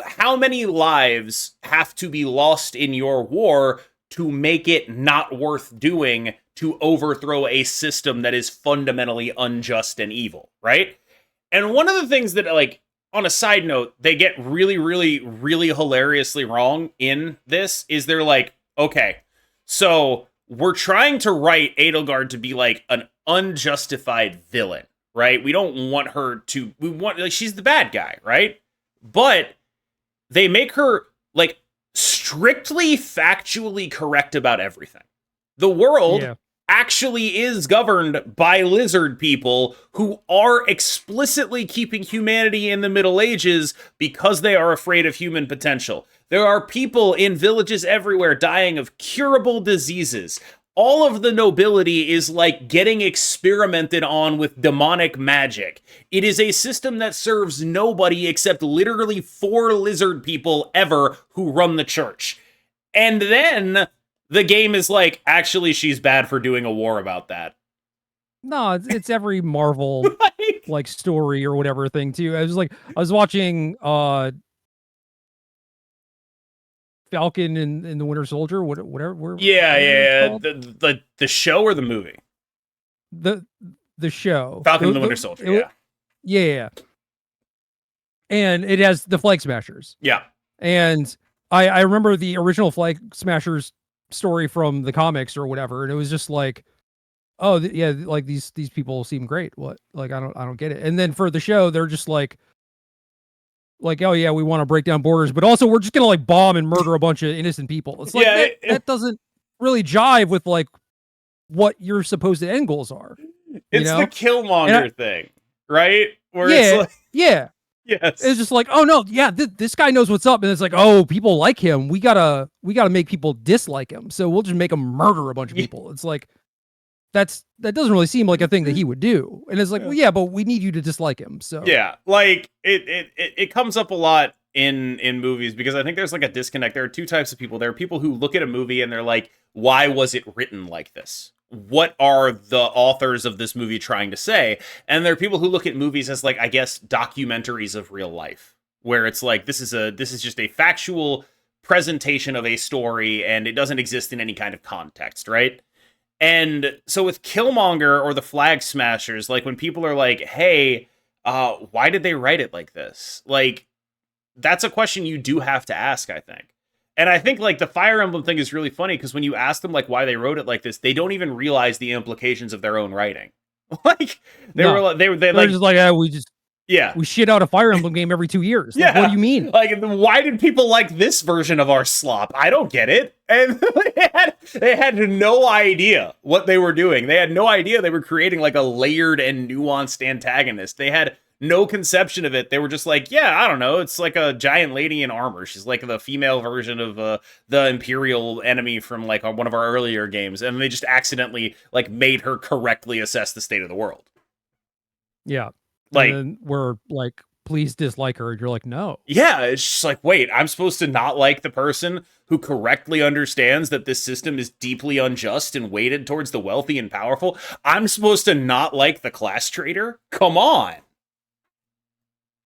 how many lives have to be lost in your war to make it not worth doing to overthrow a system that is fundamentally unjust and evil, right? And one of the things that, like, on a side note, they get really, really, really hilariously wrong in this is they're like, okay, so we're trying to write Edelgard to be like an unjustified villain, right? We don't want her to, like, she's the bad guy, right? But they make her like strictly factually correct about everything. The world actually is governed by lizard people who are explicitly keeping humanity in the Middle Ages because they are afraid of human potential. There are people in villages everywhere dying of curable diseases. All of the nobility is like getting experimented on with demonic magic. It is a system that serves nobody except literally 4 lizard people ever who run the church. And then the game is like, actually, she's bad for doing a war about that. No, it's every Marvel like story or whatever thing too. I was watching Falcon and the Winter Soldier, whatever. Yeah. The show or the movie? The show. Falcon and the Winter Soldier. Yeah. And it has the Flag Smashers. Yeah. And I remember the original Flag Smashers story from the comics or whatever, and it was just like, oh yeah, like these people seem great. What? Like I don't get it. And then for the show, they're just like, oh yeah, we want to break down borders, but also we're just gonna like bomb and murder a bunch of innocent people. It's like that doesn't really jive with like what your supposed end goals are. It's the Killmonger thing, right? Where it's like, yes, it's just like, oh no, yeah, this guy knows what's up, and it's like, oh, people like him. We gotta make people dislike him, so we'll just make him murder a bunch of people. It's like that doesn't really seem like a thing that he would do. And it's like, well, yeah, but we need you to dislike him. So yeah, like it comes up a lot in movies because I think there's like a disconnect. There are two types of people. There are people who look at a movie and they're like, why was it written like this? What are the authors of this movie trying to say? And there are people who look at movies as like, I guess, documentaries of real life, where it's like, this is just a factual presentation of a story and it doesn't exist in any kind of context, right? And so with Killmonger or the Flag Smashers, like when people are like, hey, why did they write it like this? Like, that's a question you do have to ask, I think. And I think like the Fire Emblem thing is really funny because when you ask them like why they wrote it like this, they don't even realize the implications of their own writing. Like they're just like, we shit out a Fire Emblem game every 2 years. Like, what do you mean? Like, why did people like this version of our slop? I don't get it. And they had no idea what they were doing. They had no idea they were creating like a layered and nuanced antagonist. They had no conception of it. They were just like, yeah, I don't know. It's like a giant lady in armor. She's like the female version of the Imperial enemy from like one of our earlier games. And they just accidentally like made her correctly assess the state of the world. Yeah. Like, and then we're like, please dislike her. And you're like, no. Yeah, it's just like, wait, I'm supposed to not like the person who correctly understands that this system is deeply unjust and weighted towards the wealthy and powerful? I'm supposed to not like the class traitor? Come on.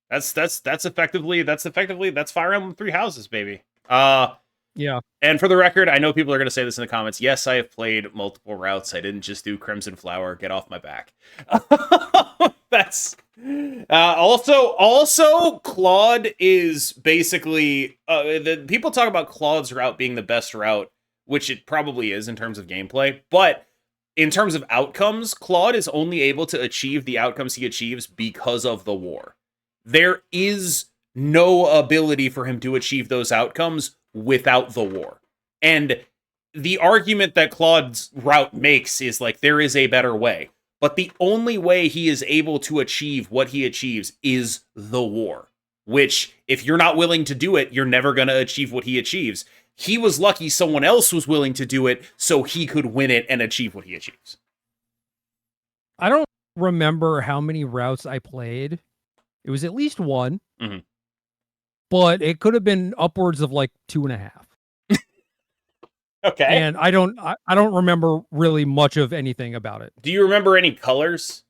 That's effectively Fire Emblem Three Houses, baby. Yeah. And for the record, I know people are going to say this in the comments. Yes, I have played multiple routes. I didn't just do Crimson Flower. Get off my back. That's also Claude is basically the people talk about Claude's route being the best route, which it probably is in terms of gameplay, but in terms of outcomes, Claude is only able to achieve the outcomes he achieves because of the war. There is no ability for him to achieve those outcomes without the war. And the argument that Claude's route makes is like, there is a better way. But the only way he is able to achieve what he achieves is the war. Which, if you're not willing to do it, you're never going to achieve what he achieves. He was lucky someone else was willing to do it so he could win it and achieve what he achieves. I don't remember how many routes I played. It was at least one. Mm-hmm. But it could have been upwards of like 2.5. Okay. And I don't remember really much of anything about it. Do you remember any colors?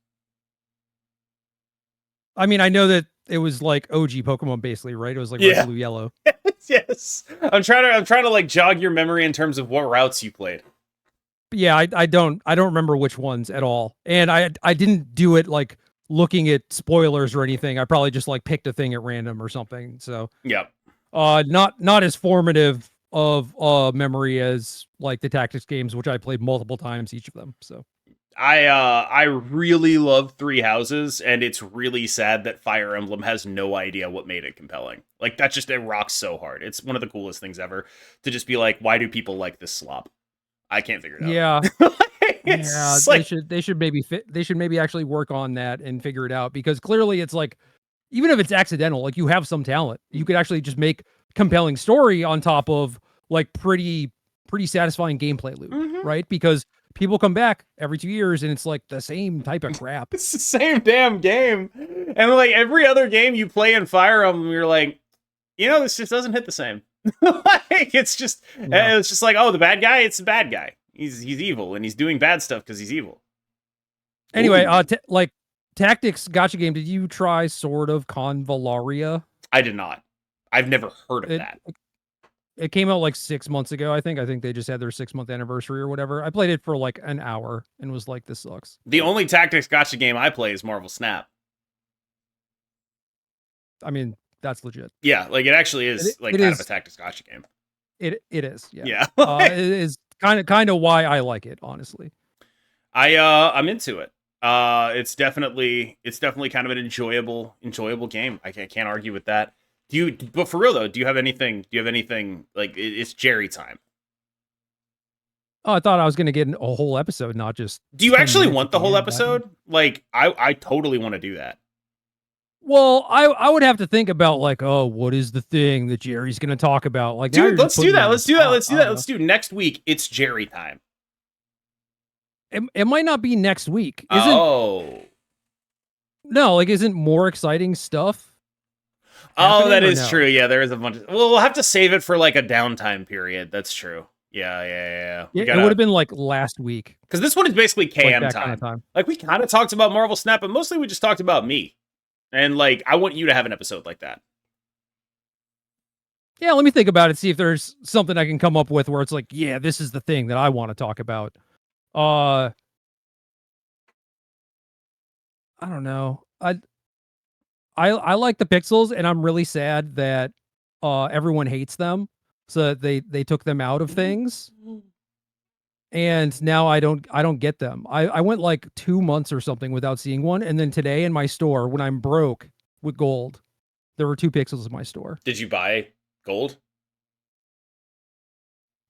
I mean, I know that it was like OG Pokemon basically, right? It was like red, blue, yellow. Yes. I'm trying to like jog your memory in terms of what routes you played. But yeah, I don't remember which ones at all. And I didn't do it like looking at spoilers or anything. I probably just like picked a thing at random or something. So yeah. Not as formative of memory as like the tactics games, which I played multiple times, each of them. So I really love Three Houses, and it's really sad that Fire Emblem has no idea what made it compelling. Like that just, it rocks so hard. It's one of the coolest things ever to just be like, why do people like this slop? I can't figure it out. Yeah. Yeah, like, they should maybe actually work on that and figure it out, because clearly it's like, even if it's accidental, like you have some talent, you could actually just make compelling story on top of like pretty satisfying gameplay loop, right? Because people come back every 2 years and it's like the same type of crap. It's the same damn game. And like every other game you play in Fire Emblem, you're like, you know, this just doesn't hit the same. Like, it's just Yeah. it's just like, oh, the bad guy, it's the bad guy. He's evil and he's doing bad stuff because he's evil. Anyway, Ooh. like tactics gotcha game. Did you try Sword of Convalaria? I did not. I've never heard of It that. it came out like 6 months ago. I think they just had their 6-month anniversary or whatever. I played it for like an hour and was like, this sucks. The only tactics gotcha game I play is Marvel Snap. I mean, that's legit. Yeah, like it actually is like kind of a tactics gotcha game. It is. Yeah. Yeah. It is kind of why I like it, honestly. I'm into it. It's definitely kind of an enjoyable game. I can't argue with that. But for real though, do you have anything like it's Gerry time? Oh, I thought I was going to get a whole episode, not just. Do you actually want the whole episode? Like, I totally want to do that. Well, I would have to think about like, oh, what is the thing that Jerry's going to talk about? Like, dude, let's do that. Let's do next week. It's Gerry time. It might not be next week. No, like, isn't more exciting stuff? Oh, that is true. Yeah, there is a bunch. Well, we'll have to save it for like a downtime period. That's true. Yeah. It would have been like last week. Because this one is basically KM like time. Kind of time. Like, we kind of talked about Marvel Snap, but mostly we just talked about me. And like, I want you to have an episode like that. Yeah, let me think about it. See if there's something I can come up with where it's like, yeah, this is the thing that I want to talk about. I don't know. I like the pixels, and I'm really sad that everyone hates them. So they took them out of things. And now I don't get them. I went like 2 months or something without seeing one, and then today in my store, when I'm broke with gold, there were 2 pixels in my store. Did you buy gold?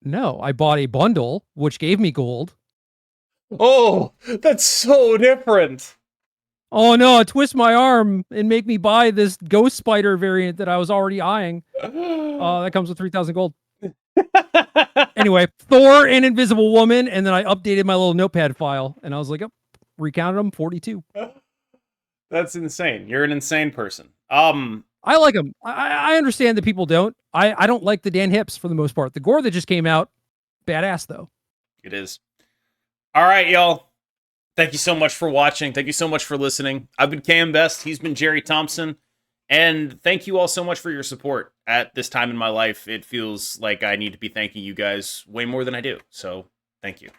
No, I bought a bundle which gave me gold. Oh, that's so different. Oh no, twist my arm and make me buy this Ghost Spider variant that I was already eyeing. That comes with 3,000 gold. Anyway, Thor and Invisible Woman, and then I updated my little notepad file, and I was like, oh, recounted them, 42. That's insane. You're an insane person. I like them. I understand that people don't. I don't like the Dan Hips for the most part. The gore that just came out, badass though. It is. All right, y'all. Thank you so much for watching. Thank you so much for listening. I've been KMBest. He's been Gerry Thompson. And thank you all so much for your support at this time in my life. It feels like I need to be thanking you guys way more than I do. So thank you.